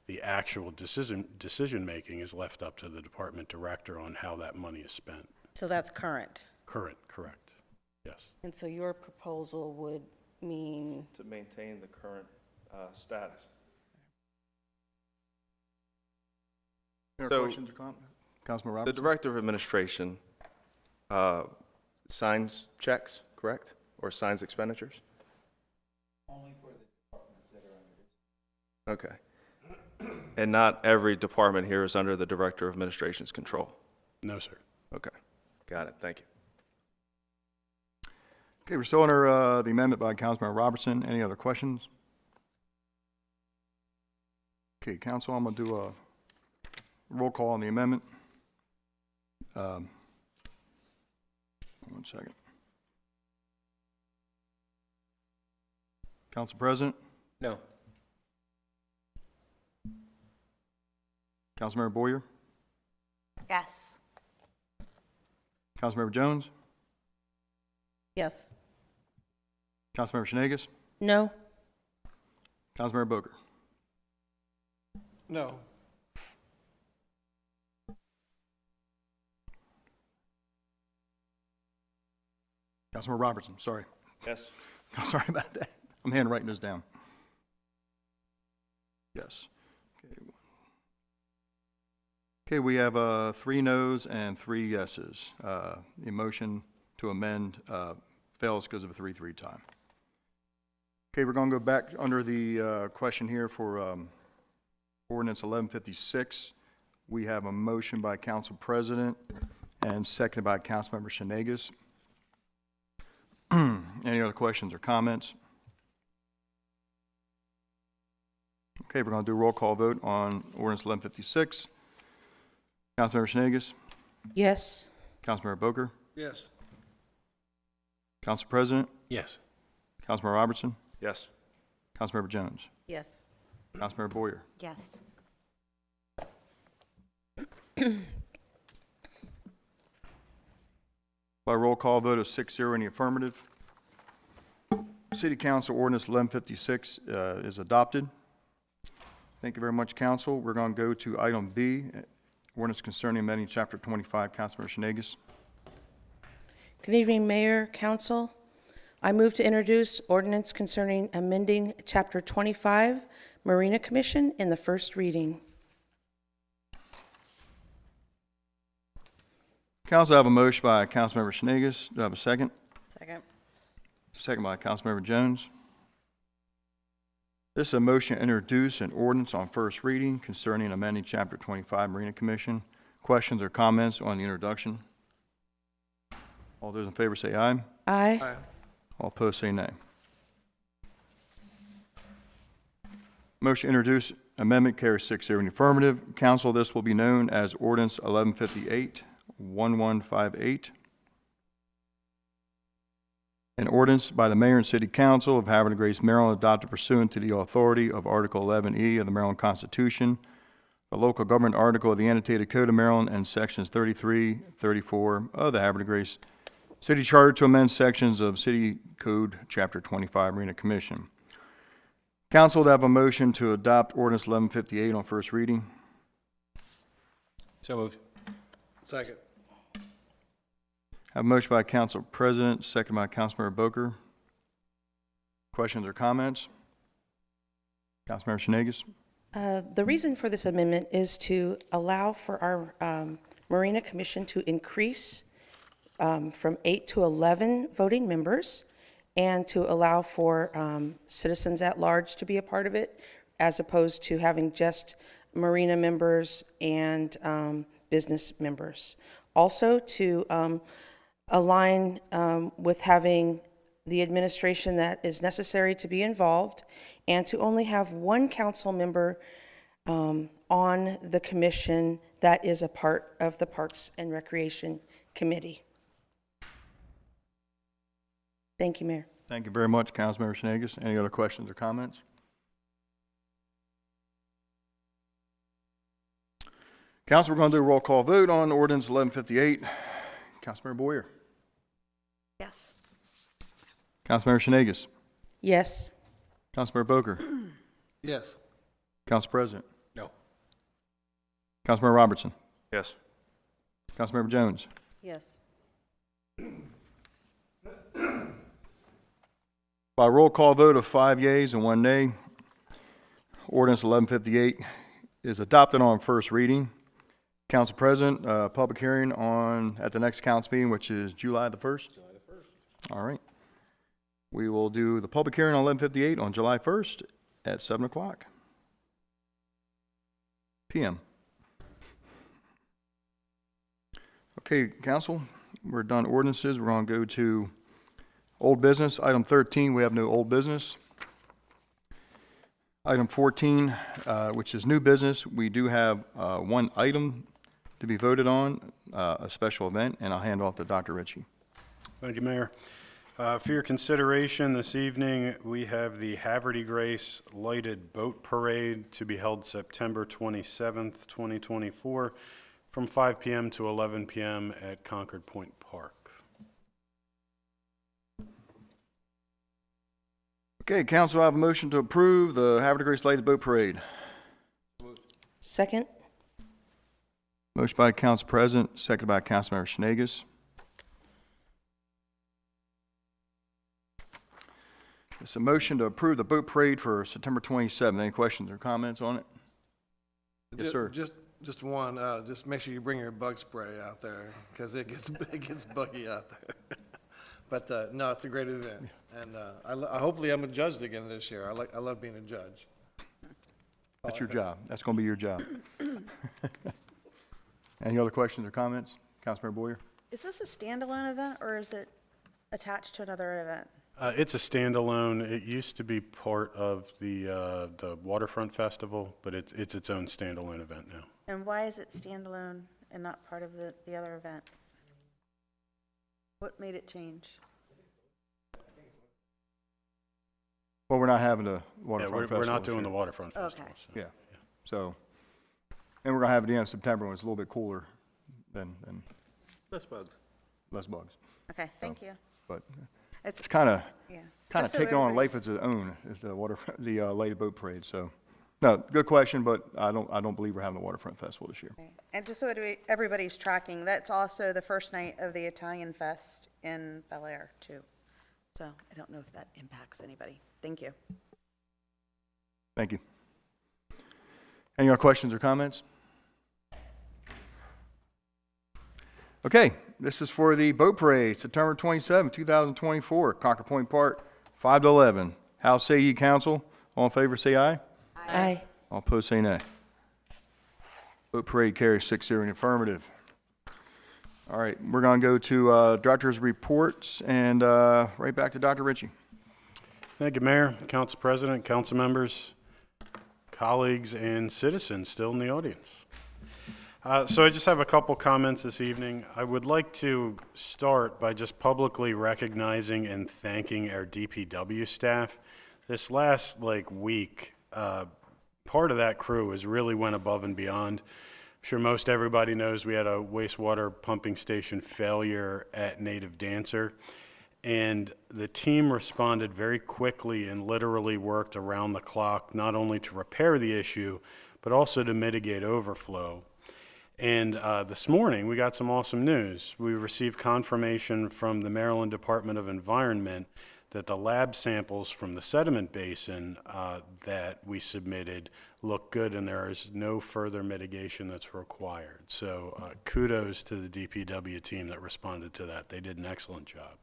the actual decision-making is left up to the department director on how that money is spent. So that's current. Current, correct. Yes. And so your proposal would mean, To maintain the current status. Any So- questions or comments? Councilman The Robertson? Director of Administration signs checks, correct? Or signs expenditures? Only for the departments that are under this. Okay. And not every department here is under the Director of Administration's control? No, sir. Okay. Got it. Thank you. Okay, we're still under the amendment by Councilman Robertson. Any other questions? Okay, council, I'm going to do a roll call on the amendment. 1 second. Council President, No. Councilmember Boyer, Yes. Councilmember Jones, yes. Councilmember Shenagis, No? Councilmember Booker. No. Councilmember Robertson, sorry. Yes. I'm sorry about that. I'm handwriting this down. Yes. Okay, we have 3 noes and 3 yeses. The motion to amend fails because of a 3-3 tie. Okay, we're going to go back under the question here for ordinance 1156. We have a motion by Council President and seconded by Councilmember Shenagis. Any other questions or comments? Okay, we're going to do a roll call vote on ordinance 1156. Councilmember Shenagis, Yes? Councilmember Boker, Yes. Council President, Yes. Councilmember Robertson, Yes. Councilmember Jones, Yes. Councilmember Boyer. Yes. By roll call vote of 6-0 in the affirmative, City Council Ordinance 1156 is adopted. Thank you very much, Council. We're going to go to item B, ordinance concerning amending Chapter 25. Councilmember Shenagis. Good evening, Mayor, Council. I move to introduce ordinance concerning amending Chapter 25, Marina Commission, in the first reading. Council, I have a motion by Councilmember Shenagis. Do I have a second? Second. Second by Councilmember Jones. This is a motion to introduce an ordinance on first reading concerning amending Chapter 25 Marina Commission. Questions or comments on the introduction? All those in favor say aye. Aye. All opposed say nay. Motion to introduce amendment carries 6-0 in the affirmative. Council, this will be known as Ordinance 1158. An ordinance by the Mayor and City Council of Havre de Grace, Maryland, adopted pursuant to the authority of Article 11E of the Maryland Constitution, the local government article of the annotated Code of Maryland, and Sections 33, 34 of the Havre de Grace City Charter to amend sections of City Code Chapter 25 Marina Commission. Council, to have a motion to adopt Ordinance 1158 on first reading. So moved. Second. Have a motion by Council President, second by Councilmember Boker. Questions or comments? Councilmember Shenagis. The reason for this amendment is to allow for our Marina Commission to increase from 8 to 11 voting members, and to allow for citizens at large to be a part of it, as opposed to having just Marina members and business members. Also, to align with having the administration that is necessary to be involved, and to only have one council member on the commission that is a part of the Parks and Recreation Committee. Thank you, Mayor. Thank you very much, Councilmember Shenagis. Any other questions or comments? Council, we're going to do a roll call vote on Ordinance 1158. Councilmember Boyer. Yes. Councilmember Shenagis. Yes. Councilmember Boker. Yes. Council President. No. Councilmember Robertson. Yes. Councilmember Jones. Yes. By roll call vote of 5 yeas and 1 nay, ordinance 1158 is adopted on first reading. Council President, public hearing at the next council meeting, which is July the 1st? July the 1st. All right. We will do the public hearing on 1158 on July 1st at 7 o'clock p.m. Okay, council, we're done ordinances. We're going to go to old business. Item 13, we have no old business. Item 14, which is new business, we do have one item to be voted on, a special event, and I'll hand off to Dr. Ritchie. Thank you, Mayor. For your consideration this evening, we have the Havre Grace Lighted Boat Parade to be held September 27th, 2024, from 5 p.m. to 11 p.m. at Concord Point Park. Okay, council, I have a motion to approve the Havre Grace Lighted Boat Parade. Second? Motion by Council President, seconded by Councilmember Schnagus. It's a motion to approve the boat parade for September 27th. Any questions or comments on it? Yes, sir. Just one, just make sure you bring your bug spray out there, because it gets buggy out there. But, no, it's a great event, and, hopefully I'm judged again this year. I love being a judge. That's your job. That's going to be your job. Any other questions or comments? Councilmember Boyer? Is this a standalone event, or is it attached to another event? It's a standalone. It used to be part of the Waterfront Festival, but it's its own standalone event now. And why is it standalone and not part of the other event? What made it change? Well, we're not having the Waterfront Festival. We're not this year. year. The Waterfront Festival. Okay. So. Yeah. So, and we're going to have it at the end of September when it's a little bit cooler than Less bugs. less bugs. Okay, thank you. But It's, it's kind of yeah. kind of Just so taking on everybody- life of its own, is the Lighted Boat Parade. So, no, good question, but I don't believe we're having the Waterfront Festival this year. Okay. And just so everybody's tracking, that's also the first night of the Italian Fest in Bel Air, too. So I don't know if that impacts anybody. Thank you. Thank you. Any other questions or comments? Okay, this is for the boat parade, September 27, 2024, Concord Point Park, 5 to 11. How say ye, council? All in favor, say aye. Aye. All opposed, say nay. Boat parade carries 6-0 in the affirmative. All right, we're going to go to director's reports, and right back to Dr. Ritchie. Thank you, Mayor, Council President, council members, colleagues, and citizens still in the audience. So I just have a couple comments this evening. I would like to start by just publicly recognizing and thanking our DPW staff. This last week, part of that crew has really went above and beyond. I'm sure most everybody knows we had a wastewater pumping station failure at Native Dancer, and the team responded very quickly and literally worked around the clock, not only to repair the issue, but also to mitigate overflow. And this morning, we got some awesome news. We received confirmation from the Maryland Department of Environment that the lab samples from the sediment basin that we submitted look good, and there is no further mitigation that's required. So kudos to the DPW team that responded to that. They did an excellent job.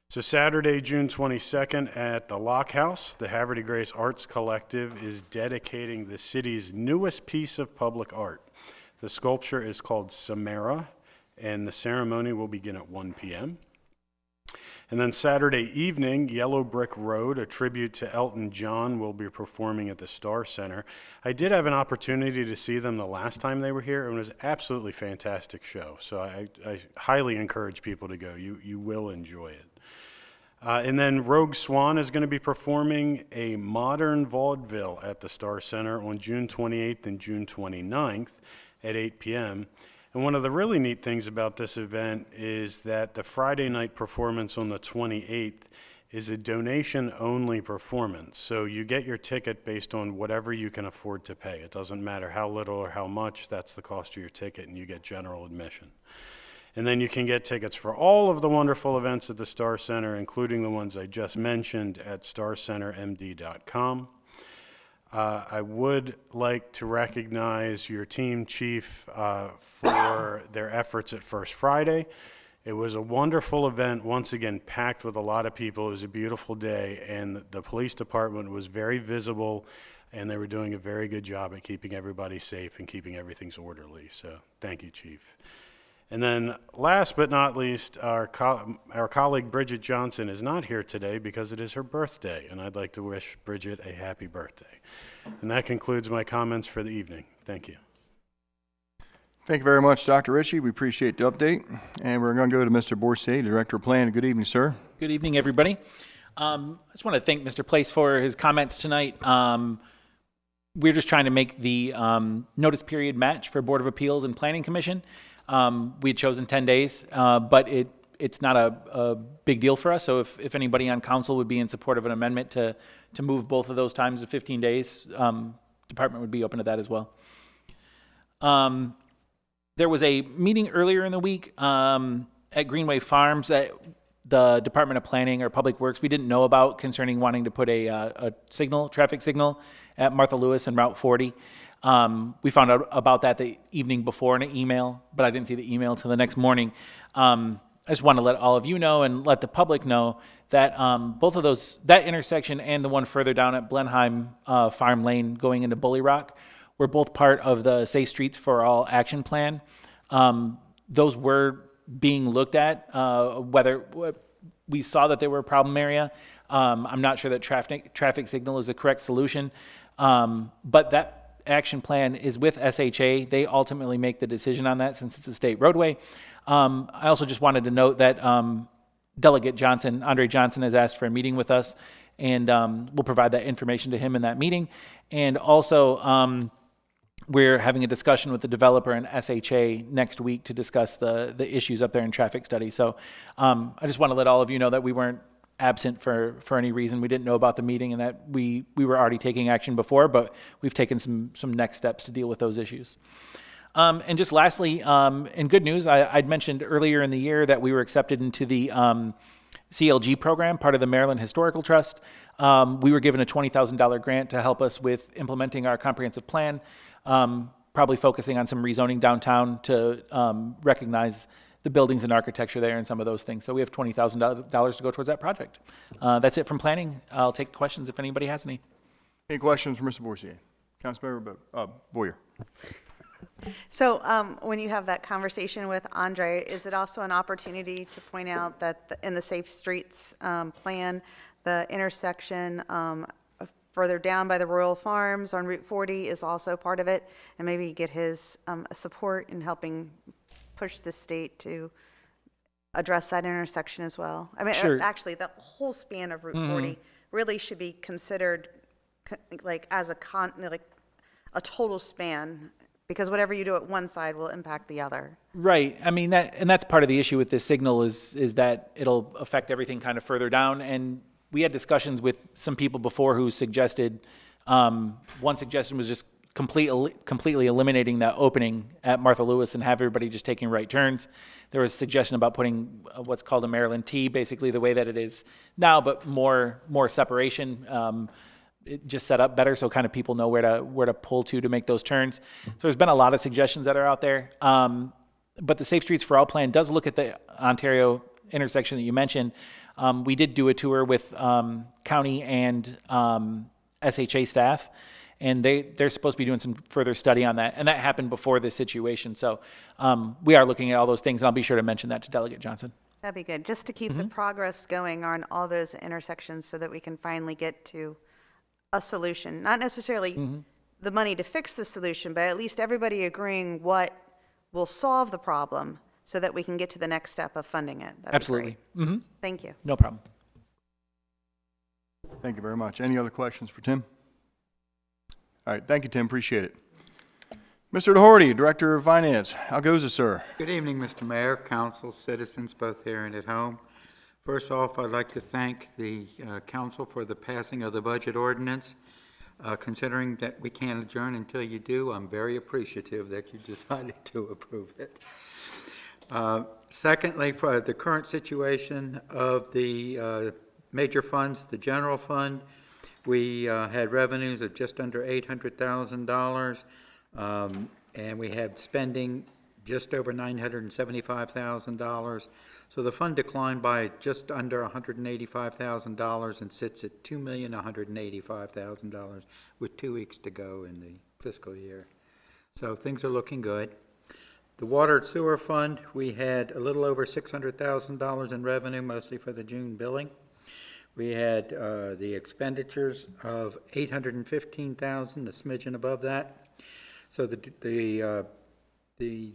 So Saturday, June 22nd at the Lock House, the Havre Grace Arts Collective is dedicating the city's newest piece of public art. The sculpture is called Samara, and the ceremony will begin at 1 p.m. And then Saturday evening, Yellow Brick Road, a tribute to Elton John, will be performing at the Star Center. I did have an opportunity to see them the last time they were here, and it was an absolutely fantastic show. So I highly encourage people to go. You will enjoy it. And then Rogue Swan is going to be performing a modern vaudeville at the Star Center on June 28th and June 29th at 8 p.m. And one of the really neat things about this event is that the Friday night performance on the 28th is a donation-only performance. So you get your ticket based on whatever you can afford to pay. It doesn't matter how little or how much, that's the cost of your ticket, and you get general admission. And then you can get tickets for all of the wonderful events at the Star Center, including the ones I just mentioned, at starcentermd.com. I would like to recognize your team chief for their efforts at First Friday. It was a wonderful event, once again, packed with a lot of people. It was a beautiful day, and the police department was very visible, and they were doing a very good job at keeping everybody safe and keeping everything orderly. So thank you, Chief. And then last but not least, our colleague Bridget Johnson is not here today because it is her birthday, and I'd like to wish Bridget a happy birthday. And that concludes my comments for the evening. Thank you. Thank you very much, Dr. Ritchie. We appreciate the update. And we're going to go to Mr. Boursier, Director of Planning. Good evening, sir. Good evening, everybody. I just want to thank Mr. Place for his comments tonight. We're just trying to make the notice period match for Board of Appeals and Planning Commission. We had chosen 10 days, but it's not a big deal for us. So if anybody on council would be in support of an amendment to move both of those times to 15 days, department would be open to that as well. There was a meeting earlier in the week at Greenway Farms that the Department of Planning or Public Works we didn't know about concerning wanting to put a traffic signal at Martha Lewis and Route 40. We found out about that the evening before in an email, but I didn't see the email till the next morning. I just want to let all of you know and let the public know that both of those, that intersection and the one further down at Blenheim Farm Lane going into Bully Rock, were both part of the Safe Streets for All action plan. Those were being looked at, whether we saw that they were a problem area. I'm not sure that traffic signal is the correct solution, but that action plan is with SHA. They ultimately make the decision on that since it's a state roadway. I also just wanted to note that Delegate Johnson, Andre Johnson, has asked for a meeting with us, and we'll provide that information to him in that meeting. And also, we're having a discussion with the developer and SHA next week to discuss the issues up there in traffic study. So I just want to let all of you know that we weren't absent for any reason. We didn't know about the meeting and that we were already taking action before, but we've taken some next steps to deal with those issues. And just lastly, in good news, I'd mentioned earlier in the year that we were accepted into the CLG program, part of the Maryland Historical Trust. We were given a $20,000 grant to help us with implementing our comprehensive plan, probably focusing on some rezoning downtown to recognize the buildings and architecture there and some of those things. So we have $20,000 to go towards that project. That's it from planning. I'll take questions if anybody has any. Any questions for Mr. Boursier? Councilmember Boyer. So when you have that conversation with Andre, is it also an opportunity to point out that in the Safe Streets plan, the intersection further down by the Royal Farms on Route 40 is also part of it, and maybe get his support in helping push the state to address that intersection as well? I mean, Sure. actually, the whole span of Route 40 really should be considered like as a total span, because whatever you do at one side will impact the other. Right. I mean, that's part of the issue with this signal is that it'll affect everything kind of further down. And we had discussions with some people before who suggested, one suggestion was just completely eliminating that opening at Martha Lewis and have everybody just taking right turns. There was a suggestion about putting what's called a Maryland T, basically the way that it is now, but more separation. It just set up better so kind of people know where to pull to make those turns. So there's been a lot of suggestions that are out there. But the Safe Streets for All plan does look at the Ontario intersection that you mentioned. We did do a tour with county and SHA staff, and they're supposed to be doing some further study on that. And that happened before this situation. So we are looking at all those things, and I'll be sure to mention that to Delegate Johnson. That'd be good, just to keep the progress going on all those intersections so that we can finally get to a solution. Not necessarily the money to fix the solution, but at least everybody agreeing what will solve the problem so that we can get to the next step of funding it. That'd Absolutely. be great. Thank you. No problem. Thank you very much. Any other questions for Tim? All right, thank you, Tim. Appreciate it. Mr. Doherty, Director of Finance. How goes it, sir? Good evening, Mr. Mayor, council, citizens, both here and at home. First off, I'd like to thank the council for the passing of the budget ordinance. Considering that we can't adjourn until you do, I'm very appreciative that you decided to approve it. Secondly, for the current situation of the major funds, the general fund, we had revenues of just under $800,000, and we had spending just over $975,000. So the fund declined by just under $185,000 and sits at $2,185,000 with 2 weeks to go in the fiscal year. So things are looking good. The water and sewer fund, we had a little over $600,000 in revenue, mostly for the June billing. We had the expenditures of $815,000, a smidgen above that. So the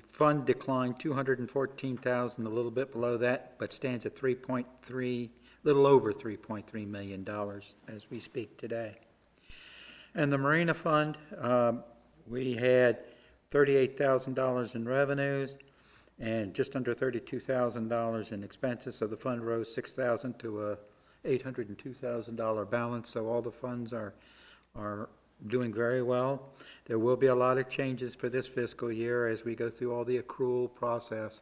fund declined $214,000, a little bit below that, but stands at little over $3.3 million as we speak today. And the marina fund, we had $38,000 in revenues and just under $32,000 in expenses. So the fund rose $6,000 to a $802,000 balance. So all the funds are doing very well. There will be a lot of changes for this fiscal year as we go through all the accrual process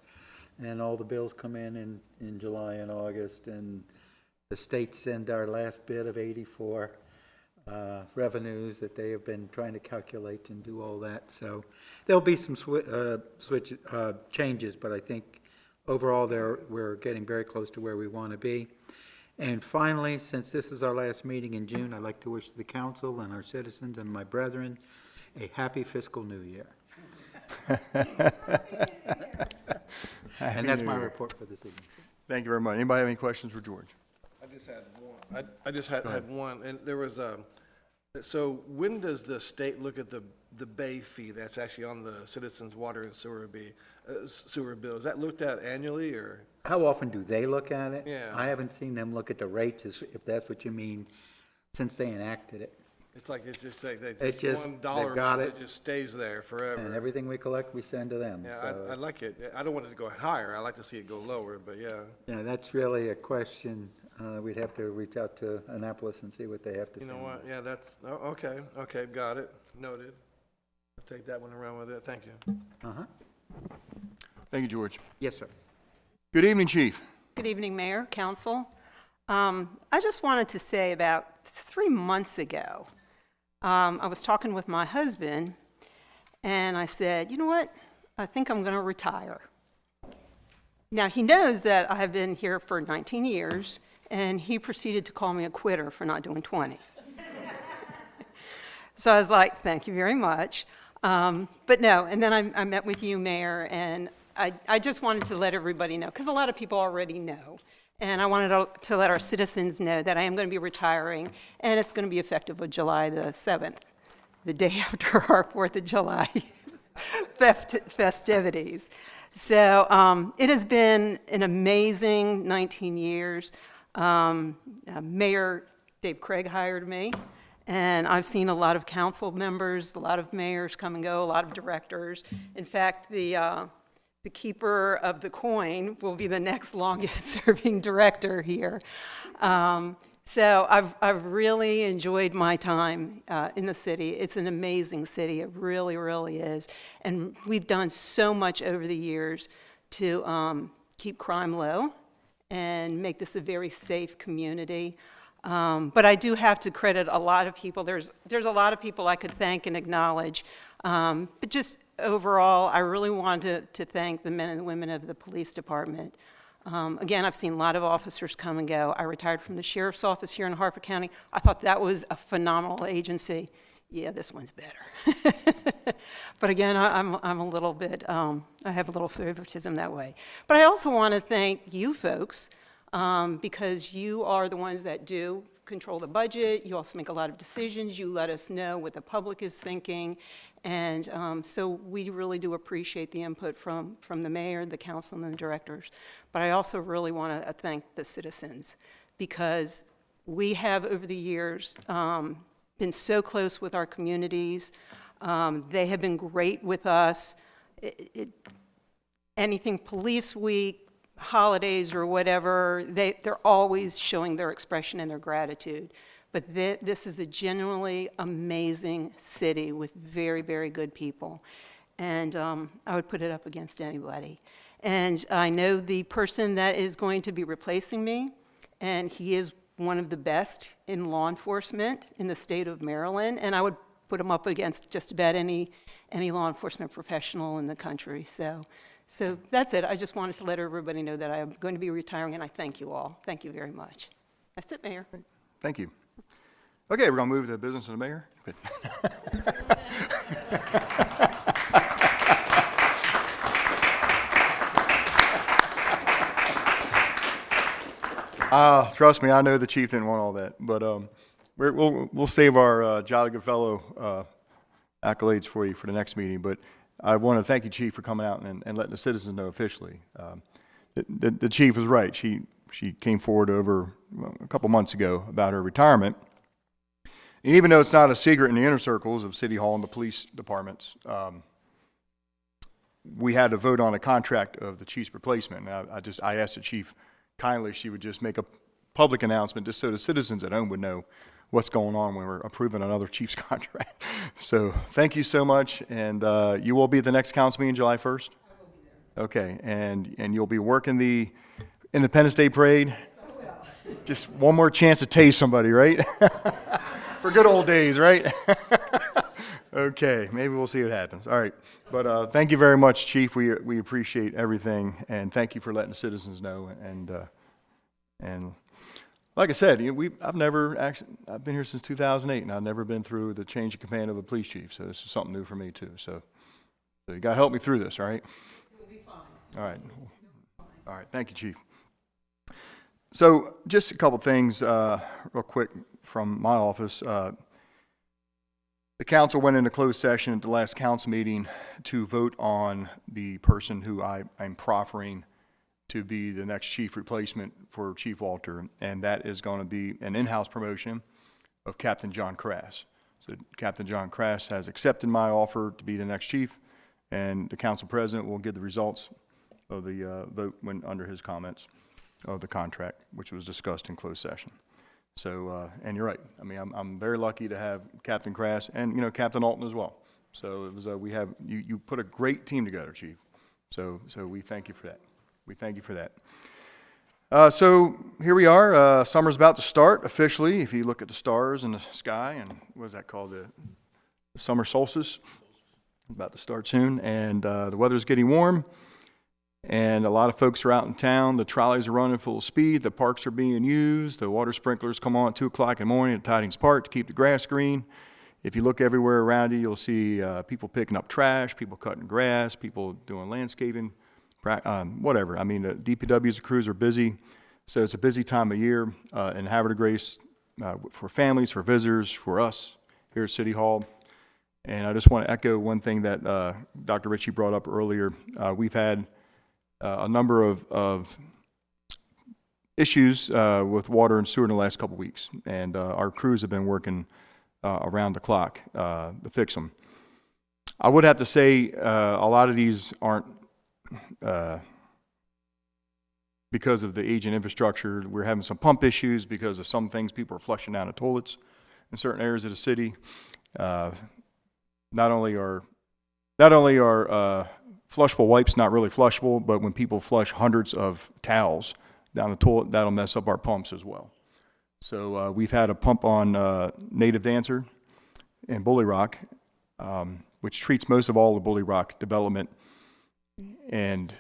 and all the bills come in July and August, and the state send our last bit of 84 revenues that they have been trying to calculate and do all that. So there'll be some changes, but I think overall we're getting very close to where we want to be. And finally, since this is our last meeting in June, I'd like to wish the council and our citizens and my brethren a happy fiscal new year. And that's my report for this evening. Thank you very much. Anybody have any questions for George? I just had one. I just had one, and there was so when does the state look at the bay fee that's actually on the citizens' water and sewer bill? Is that looked at annually, or? How often do they look at it? Yeah. I haven't seen them look at the rates, if that's what you mean, since they enacted it. It's like, it's just like, It just- $1 they've got amount it. that just stays there forever. And everything we collect, we send to them. Yeah, So, I like it. I don't want it to go higher. I like to see it go lower, but yeah. yeah, that's really a question. We'd have to reach out to Annapolis and see what they have to say. You know what? Yeah, that's, okay, got it. Noted. I'll take that one around with it. Thank you. Uh-huh. Thank you, George. Yes, sir. Good evening, Chief. Good evening, Mayor, Council. I just wanted to say about 3 months ago, I was talking with my husband, and I said, you know what? I think I'm going to retire. Now, he knows that I have been here for 19 years, and he proceeded to call me a quitter for not doing 20. So I was like, thank you very much. But no, and then I met with you, Mayor, and I just wanted to let everybody know, because a lot of people already know. And I wanted to let our citizens know that I am going to be retiring, and it's going to be effective on July the 7th, the day after our 4th of July festivities. So it has been an amazing 19 years. Mayor Dave Craig hired me, and I've seen a lot of council members, a lot of mayors come and go, a lot of directors. In fact, the keeper of the coin will be the next longest serving director here. So I've really enjoyed my time in the city. It's an amazing city. It really, really is. And we've done so much over the years to keep crime low and make this a very safe community. But I do have to credit a lot of people. There's a lot of people I could thank and acknowledge. But just overall, I really wanted to thank the men and women of the police department. Again, I've seen a lot of officers come and go. I retired from the sheriff's office here in Harford County. I thought that was a phenomenal agency. Yeah, this one's better. But again, I'm a little bit, I have a little favoritism that way. But I also want to thank you folks, because you are the ones that do control the budget. You also make a lot of decisions. You let us know what the public is thinking. And so we really do appreciate the input from the mayor, the council, and the directors. But I also really want to thank the citizens, because we have, over the years, been so close with our communities. They have been great with us. Anything Police Week, holidays, or whatever, they're always showing their expression and their gratitude. But this is a genuinely amazing city with very, very good people. And I would put it up against anybody. And I know the person that is going to be replacing me, and he is one of the best in law enforcement in the state of Maryland, and I would put him up against just about any law enforcement professional in the country. So that's it. I just wanted to let everybody know that I am going to be retiring, and I thank you all. Thank you very much. That's it, Mayor. Thank you. Okay, we're going to move to the business of the mayor. Good. Trust me, I know the chief didn't want all that, but we'll save our jolly good fellow accolades for you for the next meeting. But I want to thank you, Chief, for coming out and letting the citizens know officially. The chief was right. She came forward over a couple months ago about her retirement. And even though it's not a secret in the inner circles of City Hall and the police departments, we had to vote on a contract of the chief's replacement. And I asked the chief kindly if she would just make a public announcement just so the citizens at home would know what's going on when we're approving another chief's contract. So thank you so much, and you will be at the next council meeting July 1st? I will be there. Okay, and you'll be working the Independence Day Parade? I will. Just one more chance to tase somebody, right? For good old days, right? Okay, maybe we'll see what happens. All right, but thank you very much, Chief. We appreciate everything, and thank you for letting the citizens know. And like I said, I've been here since 2008, and I've never been through the change of command of a police chief. So this is something new for me too. So you got to help me through this, all right? You'll be fine. All right. All right. Thank you, Chief. So just a couple things, real quick, from my office. The council went into closed session at the last council meeting to vote on the person who I'm proffering to be the next chief replacement for Chief Walter, and that is going to be an in-house promotion of Captain John Crass. So Captain John Crass has accepted my offer to be the next chief, and the council president will give the results of the vote when under his comments of the contract, which was discussed in closed session. So, and you're right. I mean, I'm very lucky to have Captain Crass and, Captain Alton as well. So it was, you put a great team together, Chief. So we thank you for that. We thank you for that. So here we are. Summer's about to start officially. If you look at the stars in the sky, and what is that called? The summer solstice. About to start soon, and the weather's getting warm. And a lot of folks are out in town. The trolleys are running full speed. The parks are being used. The water sprinklers come on at 2 o'clock in the morning at Tidings Park to keep the grass green. If you look everywhere around you, you'll see people picking up trash, people cutting grass, people doing landscaping, whatever. I mean, the DPW's crews are busy. So it's a busy time of year in Havre de Grace for families, for visitors, for us here at City Hall. And I just want to echo one thing that Dr. Ritchie brought up earlier. We've had a number of issues with water and sewer in the last couple weeks, and our crews have been working around the clock to fix them. I would have to say a lot of these aren't because of the aging infrastructure. We're having some pump issues because of some things people are flushing down the toilets in certain areas of the city. Not only are flushable wipes not really flushable, but when people flush hundreds of towels down the toilet, that'll mess up our pumps as well. So we've had a pump on Native Dancer in Bully Rock, which treats most of all the Bully Rock development. And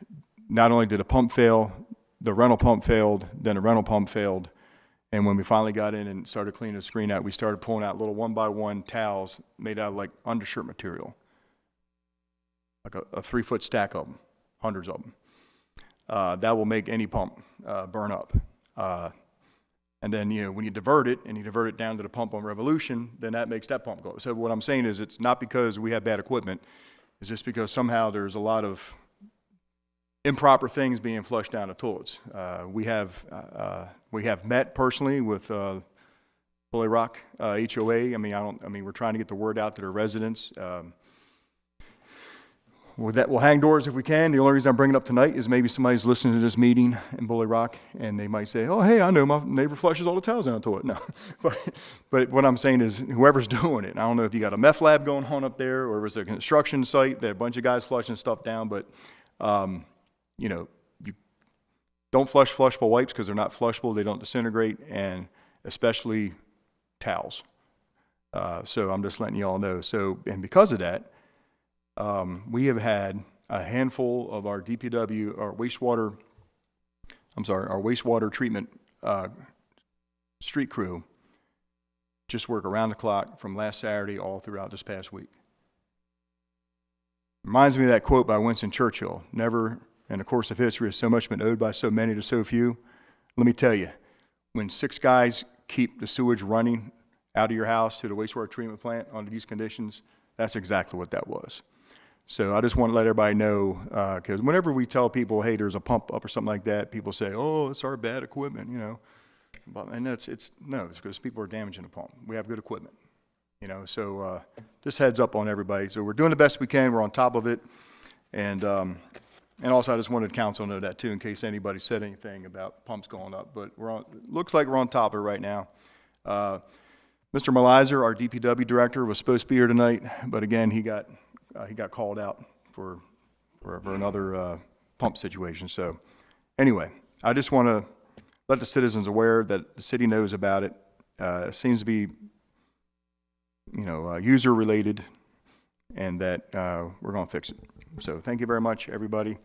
not only did a pump fail, the rental pump failed, then the rental pump failed. And when we finally got in and started cleaning the screen out, we started pulling out little 1x1 towels made out of like undershirt material. Like a 3-foot stack of them, hundreds of them. That will make any pump burn up. And then, when you divert it, and you divert it down to the pump on Revolution, then that makes that pump go. So what I'm saying is it's not because we have bad equipment. It's just because somehow there's a lot of improper things being flushed down the toilets. We have met personally with Bully Rock HOA. We're trying to get the word out to their residents. We'll hang doors if we can. The only reason I'm bringing it up tonight is maybe somebody's listening to this meeting in Bully Rock, and they might say, "Oh, hey, I know my neighbor flushes all the towels down the toilet." No, but what I'm saying is, whoever's doing it, I don't know if you got a meth lab going on up there, or if it's a construction site that a bunch of guys flushing stuff down, but you know, you don't flush flushable wipes because they're not flushable, they don't disintegrate, and especially towels. So I'm just letting you all know. So, and because of that, we have had a handful of our DPW, our wastewater treatment street crew just work around the clock from last Saturday all throughout this past week. Reminds me of that quote by Winston Churchill, never in the course of history has so much been owed by so many to so few. Let me tell you, when 6 guys keep the sewage running out of your house to the wastewater treatment plant under these conditions, that's exactly what that was. So I just want to let everybody know, because whenever we tell people, hey, there's a pump up or something like that, people say, oh, it's our bad equipment, you know. And it's because people are damaging the pump. We have good equipment, you know. So just heads up on everybody. So we're doing the best we can. We're on top of it. And also I just wanted council to know that too, in case anybody said anything about pumps going up. But looks like we're on top of it right now. Mr. Melizer, our DPW director, was supposed to be here tonight, but again, he got called out for another pump situation. So anyway, I just want to let the citizens aware that the city knows about it. It seems to be, you know, user related, and that we're going to fix it. So thank you very much, everybody.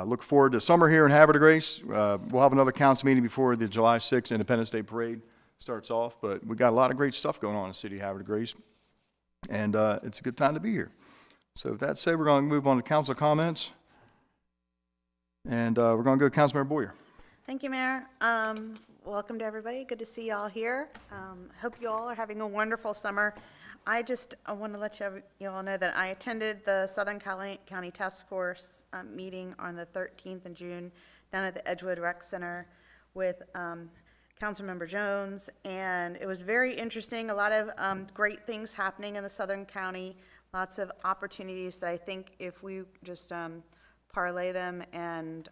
Look forward to summer here in Havre de Grace. We'll have another council meeting before the July 6th Independence Day Parade starts off, but we got a lot of great stuff going on in the city of Havre de Grace, and it's a good time to be here. So with that said, we're going to move on to council comments, and we're going to go to Councilmember Boyer. Thank you, Mayor. Welcome to everybody. Good to see you all here. Hope you all are having a wonderful summer. I want to let you all know that I attended the Southern County Task Force meeting on the 13th in June down at the Edgewood Rec Center with Councilmember Jones, and it was very interesting. A lot of great things happening in the Southern County, lots of opportunities that I think if we just parlay them and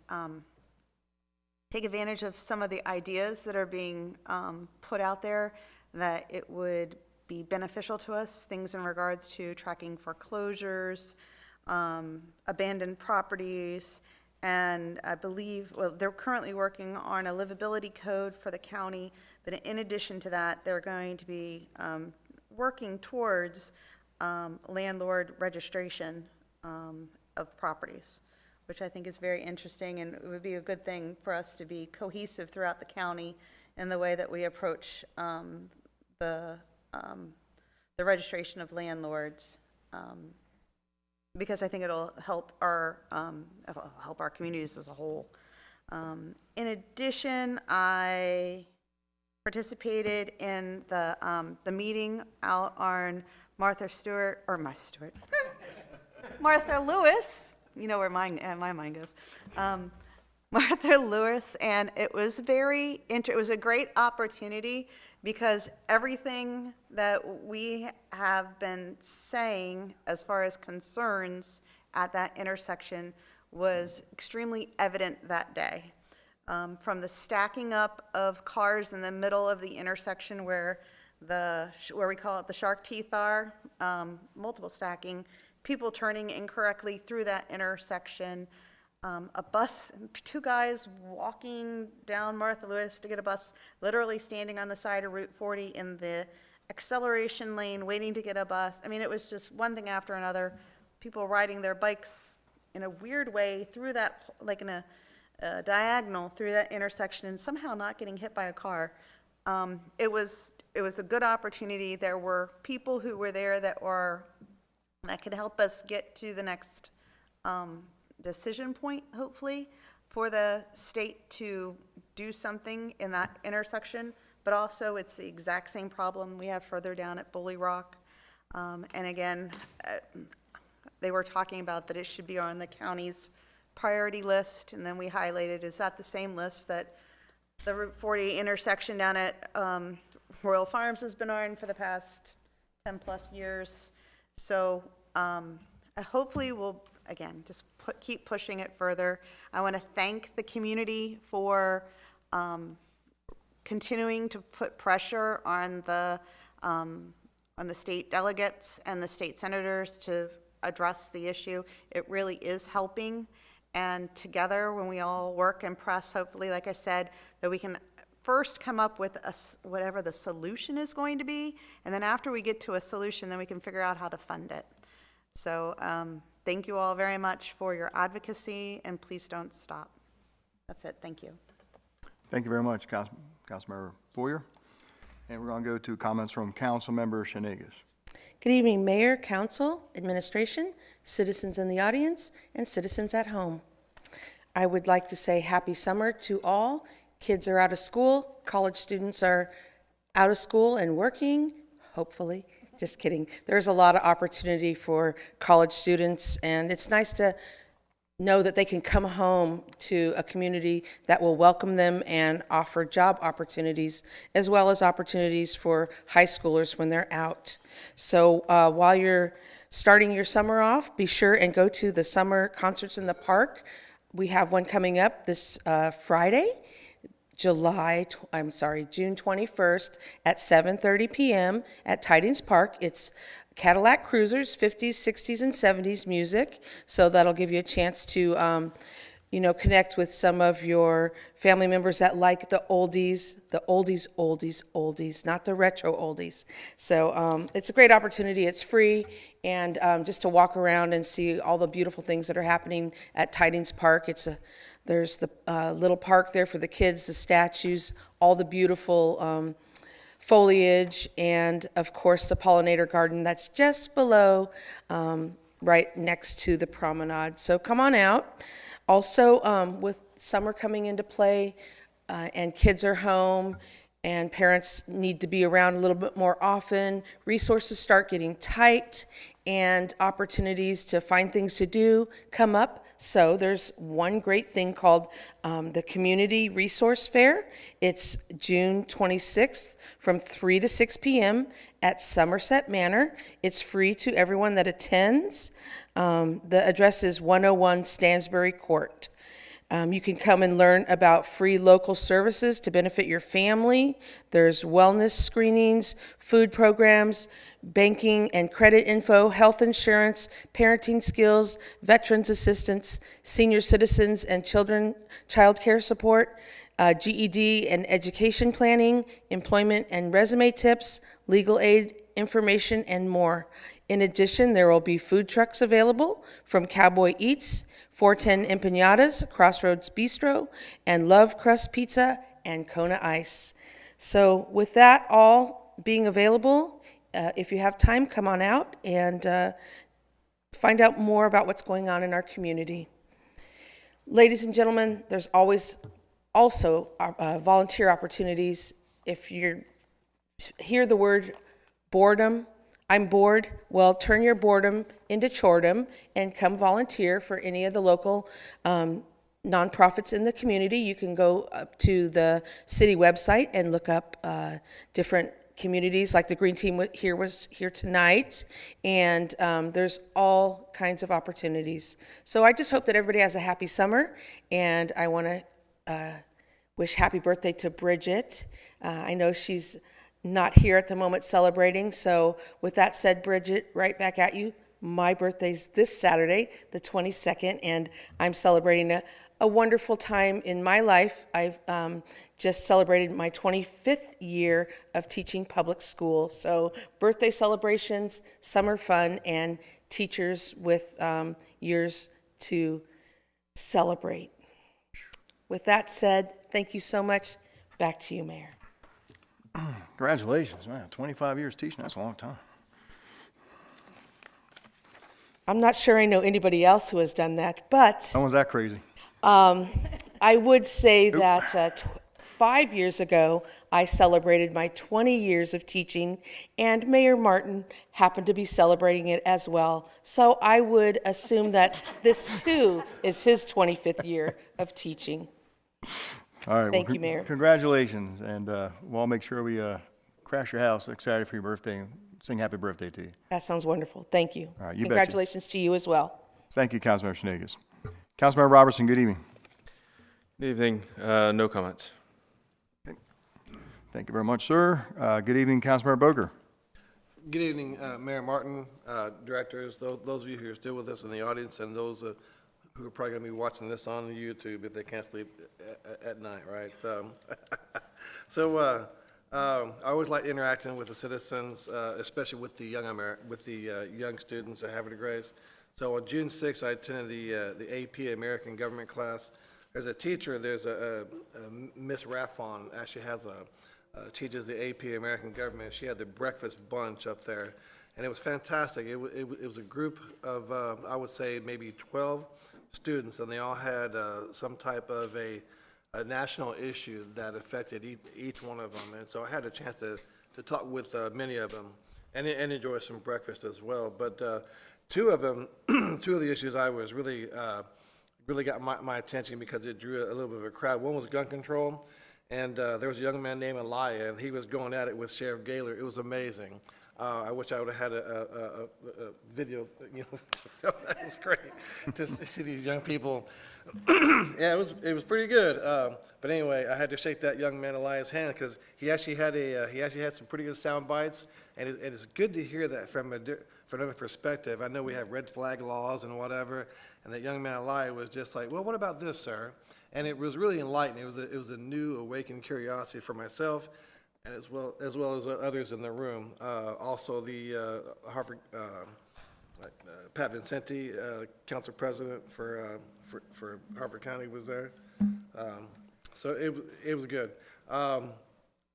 take advantage of some of the ideas that are being put out there, that it would be beneficial to us, things in regards to tracking foreclosures, abandoned properties, and I believe, well, they're currently working on a livability code for the county, but in addition to that, they're going to be working towards landlord registration of properties, which I think is very interesting, and it would be a good thing for us to be cohesive throughout the county in the way that we approach the registration of landlords, because I think it'll help our communities as a whole. In addition, I participated in the meeting out on Martha Lewis. You know where my mind goes. Martha Lewis, and it was it was a great opportunity because everything that we have been saying as far as concerns at that intersection was extremely evident that day. From the stacking up of cars in the middle of the intersection where we call it the shark teeth are, multiple stacking, people turning incorrectly through that intersection, a bus, 2 guys walking down Martha Lewis to get a bus, literally standing on the side of Route 40 in the acceleration lane waiting to get a bus. I mean, it was just one thing after another. People riding their bikes in a weird way through that, like in a diagonal through that intersection, and somehow not getting hit by a car. It was a good opportunity. There were people who were there that could help us get to the next decision point, hopefully, for the state to do something in that intersection, but also it's the exact same problem we have further down at Bully Rock. And again, they were talking about that it should be on the county's priority list, and then we highlighted, is that the same list that the Route 40 intersection down at Royal Farms has been on for the past 10 plus years? So hopefully we'll, again, just keep pushing it further. I want to thank the community for continuing to put pressure on the state delegates and the state senators to address the issue. It really is helping, And together, when we all work and press, hopefully, like I said, that we can first come up with whatever the solution is going to be, and then after we get to a solution, then we can figure out how to fund it. So thank you all very much for your advocacy, and please don't stop. That's it. Thank you. Thank you very much, Councilmember Boyer. And we're going to go to comments from Councilmember Shanegas. Good evening, Mayor, Council, Administration, citizens in the audience, and citizens at home. I would like to say happy summer to all. Kids are out of school, college students are out of school and working, hopefully. Just kidding. There's a lot of opportunity for college students, and it's nice to know that they can come home to a community that will welcome them and offer job opportunities, as well as opportunities for high schoolers when they're out. So while you're starting your summer off, be sure and go to the summer concerts in the park. We have one coming up this Friday, June 21st at 7:30 p.m. at Tidings Park. It's Cadillac Cruisers, 50s, 60s, and 70s music. So that'll give you a chance to, connect with some of your family members that like the oldies, not the retro oldies. So it's a great opportunity. It's free, and just to walk around and see all the beautiful things that are happening at Tidings Park. There's the little park there for the kids, the statues, all the beautiful foliage, and of course the pollinator garden that's just below, right next to the promenade. So come on out. Also, with summer coming into play and kids are home and parents need to be around a little bit more often, resources start getting tight and opportunities to find things to do come up. So there's one great thing called the Community Resource Fair. It's June 26th from 3 to 6 p.m. at Somerset Manor. It's free to everyone that attends. The address is 101 Stansbury Court. You can come and learn about free local services to benefit your family. There's wellness screenings, food programs, banking and credit info, health insurance, parenting skills, veterans assistance, senior citizens and child care support, GED and education planning, employment and resume tips, legal aid information, and more. In addition, there will be food trucks available from Cowboy Eats, 410 Empanadas, Crossroads Bistro, and Love Crust Pizza and Kona Ice. So with that all being available, if you have time, come on out and find out more about what's going on in our community. Ladies and gentlemen, there's always also volunteer opportunities. If you hear the word boredom, I'm bored, well, turn your boredom into chordom and come volunteer for any of the local nonprofits in the community. You can go up to the city website and look up different communities, like the Green Team was here tonight, and there's all kinds of opportunities. So I just hope that everybody has a happy summer, and I want to wish happy birthday to Bridget. I know she's not here at the moment celebrating, so with that said, Bridget, right back at you. My birthday's this Saturday, the 22nd, and I'm celebrating a wonderful time in my life. I've just celebrated my 25th year of teaching public school. So birthday celebrations, summer fun, and teachers with years to celebrate. With that said, thank you so much. Back to you, Mayor. Congratulations, man. 25 years teaching, that's a long time. I'm not sure I know anybody else who has done that, but Someone's that crazy. I would say that 5 years ago, I celebrated my 20 years of teaching, and Mayor Martin happened to be celebrating it as well. So I would assume that this, too, is his 25th year of teaching. All right. Thank you, Mayor. Congratulations, and we'll all make sure we crash your house excited for your birthday and sing happy birthday to you. That sounds wonderful. Thank you. All right, you betcha. Congratulations to you as well. Thank you, Councilmember Shanegas. Councilmember Robertson, good evening. Good evening. No comments. Thank you very much, sir. Good evening, Councilmember Boger. Good evening, Mayor Martin, directors, those of you who are still with us in the audience, and those who are probably going to be watching this on YouTube if they can't sleep at night, right? So I always like interacting with the citizens, especially with the young students at Havre de Grace. So on June 6th, I attended the AP American Government class. There's a teacher, there's a Miss Rathon, actually teaches the AP American Government. She had the breakfast bunch up there, and it was fantastic. It was a group of, I would say, maybe 12 students, and they all had some type of a national issue that affected each one of them. And so I had a chance to talk with many of them and enjoy some breakfast as well. But two of the issues I was really got my attention because it drew a little bit of a crowd. One was gun control, and there was a young man named Elia, and he was going at it with Sheriff Gaylor. It was amazing. I wish I would have had a video, to film that. It was great to see these young people. Yeah, it was pretty good. But anyway, I had to shake that young man Elias' hand because he actually had some pretty good sound bites, and it's good to hear that from another perspective. I know we have red flag laws and whatever, and that young man Elias was just like, well, what about this, sir? And it was really enlightening. It was a new awakened curiosity for myself, and as well as others in the room. Also, the Harvard Pat Vincenti, council president for Harvard County, was there. So it was good.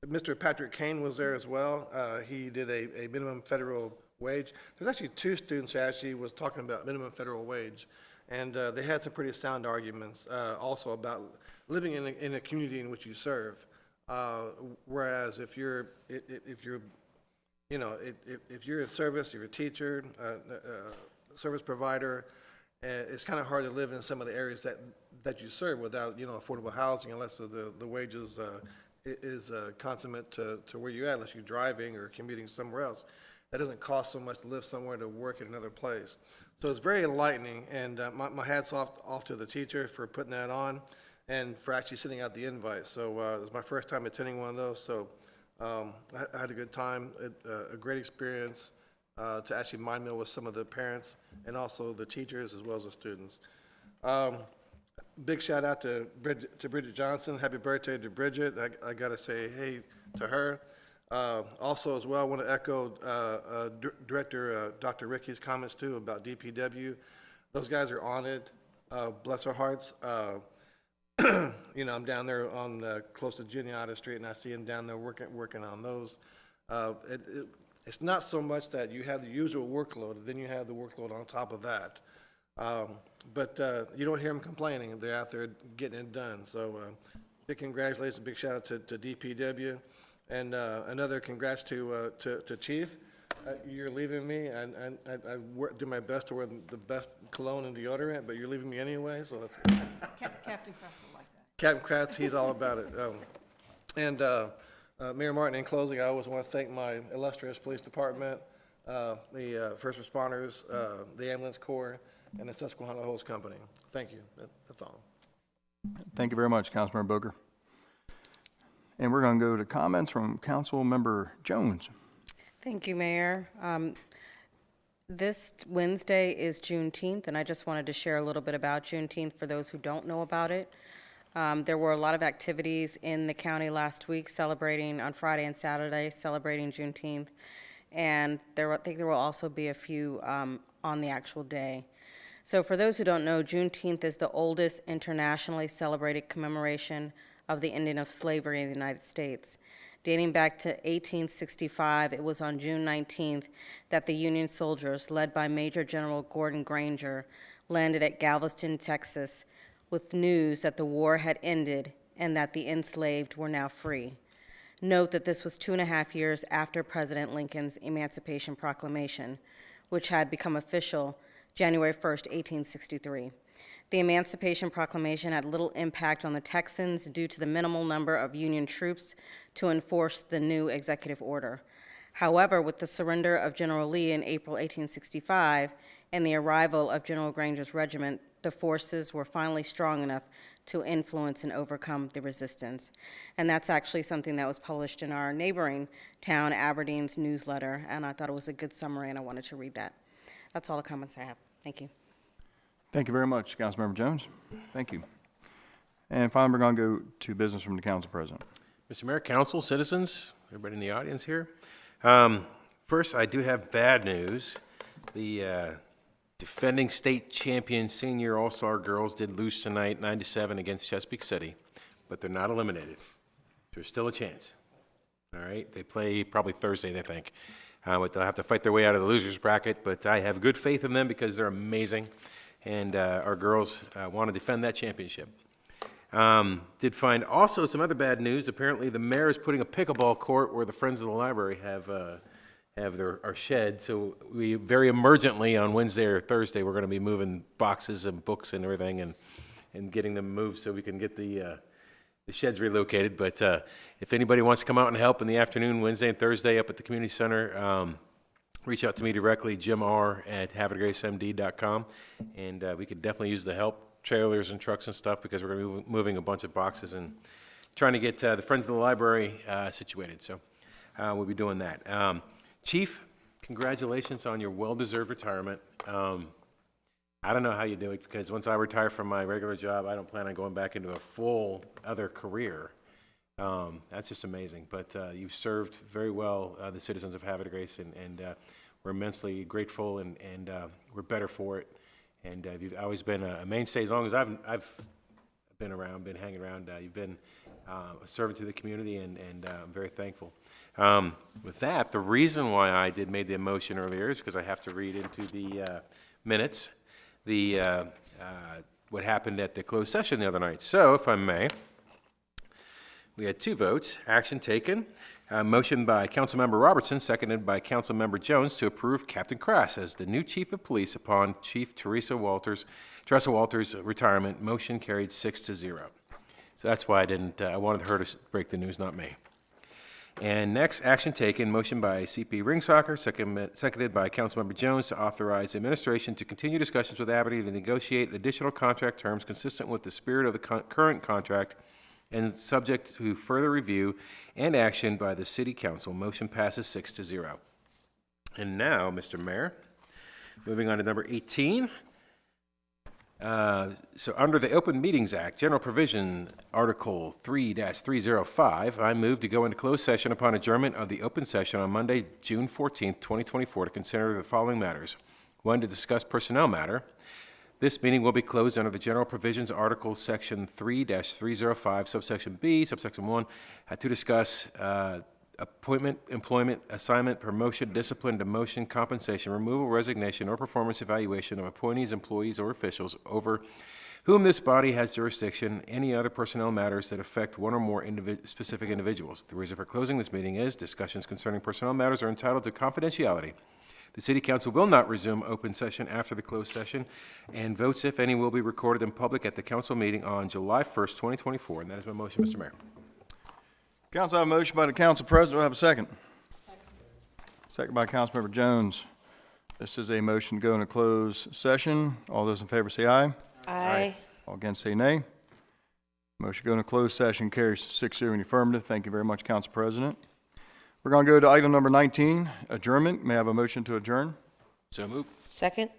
Mr. Patrick Kane was there as well. He did a minimum federal wage. There's actually two students who actually was talking about minimum federal wage, and they had some pretty sound arguments also about living in a community in which you serve. Whereas if you're in service, you're a teacher, service provider, it's kind of hard to live in some of the areas that you serve without affordable housing unless the wages is consummate to where you're at, unless you're driving or commuting somewhere else. That doesn't cost so much to live somewhere to work in another place. So it's very enlightening, and my hat's off to the teacher for putting that on and for actually sending out the invite. So it was my first time attending one of those, so I had a good time, a great experience to actually mind meal with some of the parents and also the teachers as well as the students. Big shout out to Bridget Johnson. Happy birthday to Bridget. I got to say hey to her. Also as well, I want to echo Director Dr. Ricky's comments too about DPW. Those guys are on it. Bless their hearts. I'm down there on close to Juniata Street, and I see them down there working on those. It's not so much that you have the usual workload, then you have the workload on top of that. But you don't hear them complaining. They're out there getting it done. So big congratulations, big shout out to DPW. And another congrats to Chief. You're leaving me, and I do my best to wear the best cologne and deodorant, but you're leaving me anyway, so that's Captain Kress will like that. Captain Kratz, he's all about it. And Mayor Martin, in closing, I always want to thank my illustrious police department, the first responders, the ambulance corps, and the Susquehanna Hose Company. Thank you. That's all. Thank you very much, Councilmember Booker. And we're going to go to comments from Council Member Jones. Thank you, Mayor. This Wednesday is Juneteenth, and I just wanted to share a little bit about Juneteenth for those who don't know about it. There were a lot of activities in the county last week celebrating on Friday and Saturday, celebrating Juneteenth, and I think there will also be a few on the actual day. So for those who don't know, Juneteenth is the oldest internationally celebrated commemoration of the ending of slavery in the United States. Dating back to 1865, it was on June 19th that the Union soldiers, led by Major General Gordon Granger, landed at Galveston, Texas, with news that the war had ended and that the enslaved were now free. Note that this was 2.5 years after President Lincoln's Emancipation Proclamation, which had become official January 1st, 1863. The Emancipation Proclamation had little impact on the Texans due to the minimal number of Union troops to enforce the new executive order. However, with the surrender of General Lee in April 1865 and the arrival of General Granger's regiment, the forces were finally strong enough to influence and overcome the resistance. And that's actually something that was published in our neighboring town, Aberdeen's newsletter, and I thought it was a good summary, and I wanted to read that. That's all the comments I have. Thank you. Thank you very much, Councilmember Jones. Thank you. And finally, we're going to go to business from the council president. Mr. Mayor, council, citizens, everybody in the audience here. First, I do have bad news. The defending state champion senior all-star girls did lose tonight 9-7 against Chesapeake City, but they're not eliminated. There's still a chance. All right, they play probably Thursday, they think. But they'll have to fight their way out of the loser's bracket, but I have good faith in them because they're amazing, and our girls want to defend that championship. Did find also some other bad news. Apparently, the mayor is putting a pickleball court where the Friends of the Library have our shed. So we very emergently on Wednesday or Thursday, we're going to be moving boxes and books and everything and getting them moved so we can get the shed's relocated. But if anybody wants to come out and help in the afternoon, Wednesday and Thursday up at the community center, reach out to me directly, jimr@havregracemd.com, and we could definitely use the help, trailers and trucks and stuff, because we're going to be moving a bunch of boxes and trying to get the Friends of the Library situated. So we'll be doing that. Chief, congratulations on your well-deserved retirement. I don't know how you do it, because once I retire from my regular job, I don't plan on going back into a full other career. That's just amazing. But you've served very well the citizens of Havre de Grace, and we're immensely grateful, and we're better for it. And you've always been a mainstay. As long as I've been around, been hanging around, you've been a servant to the community, and I'm very thankful. With that, the reason why I made the motion earlier is because I have to read into the minutes what happened at the closed session the other night. So, if I may, we had 2 votes. Action taken. Motion by Councilmember Robertson, seconded by Councilmember Jones, to approve Captain Crass as the new Chief of Police upon Chief Teresa Walters' retirement. Motion carried 6-0. So that's why I wanted her to break the news, not me. And next, action taken, motion by CP Ringsocker, seconded by Councilmember Jones, to authorize administration to continue discussions with Aberdeen to negotiate additional contract terms consistent with the spirit of the current contract and subject to further review and action by the City Council. Motion passes 6-0. And now, Mr. Mayor, moving on to number 18. So under the Open Meetings Act, General Provision, Article 3-305, I move to go into closed session upon adjournment of the open session on Monday, June 14th, 2024, to consider the following matters. 1, to discuss personnel matter. This meeting will be closed under the General Provisions, Article Section 3-305, Subsection B, Subsection 1, to discuss appointment, employment, assignment, promotion, discipline, demotion, compensation, removal, resignation, or performance evaluation of appointees, employees, or officials over whom this body has jurisdiction, any other personnel matters that affect one or more specific individuals. The reason for closing this meeting is discussions concerning personnel matters are entitled to confidentiality. The City Council will not resume open session after the closed session, and votes, if any, will be recorded in public at the council meeting on July 1st, 2024. And that is my motion, Mr. Mayor. Council, I have a motion by the council president. Do I have a second? Second by Councilmember Jones. This is a motion to go into closed session. All those in favor say aye. Aye. All against say nay. Motion to go into closed session carries 6-0 in the affirmative. Thank you very much, Council President. We're going to go to item number 19, adjournment. May I have a motion to adjourn? So moved. Second?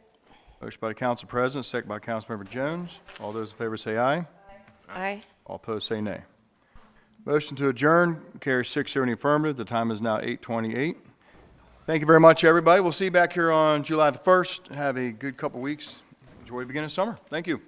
Motion by the council president, second by Councilmember Jones. All those in favor say aye. Aye. All opposed say nay. Motion to adjourn carries 6-0 in the affirmative. The time is now 8:28. Thank you very much, everybody. We'll see you back here on July the 1st. Have a good couple weeks. Enjoy the beginning of summer. Thank you.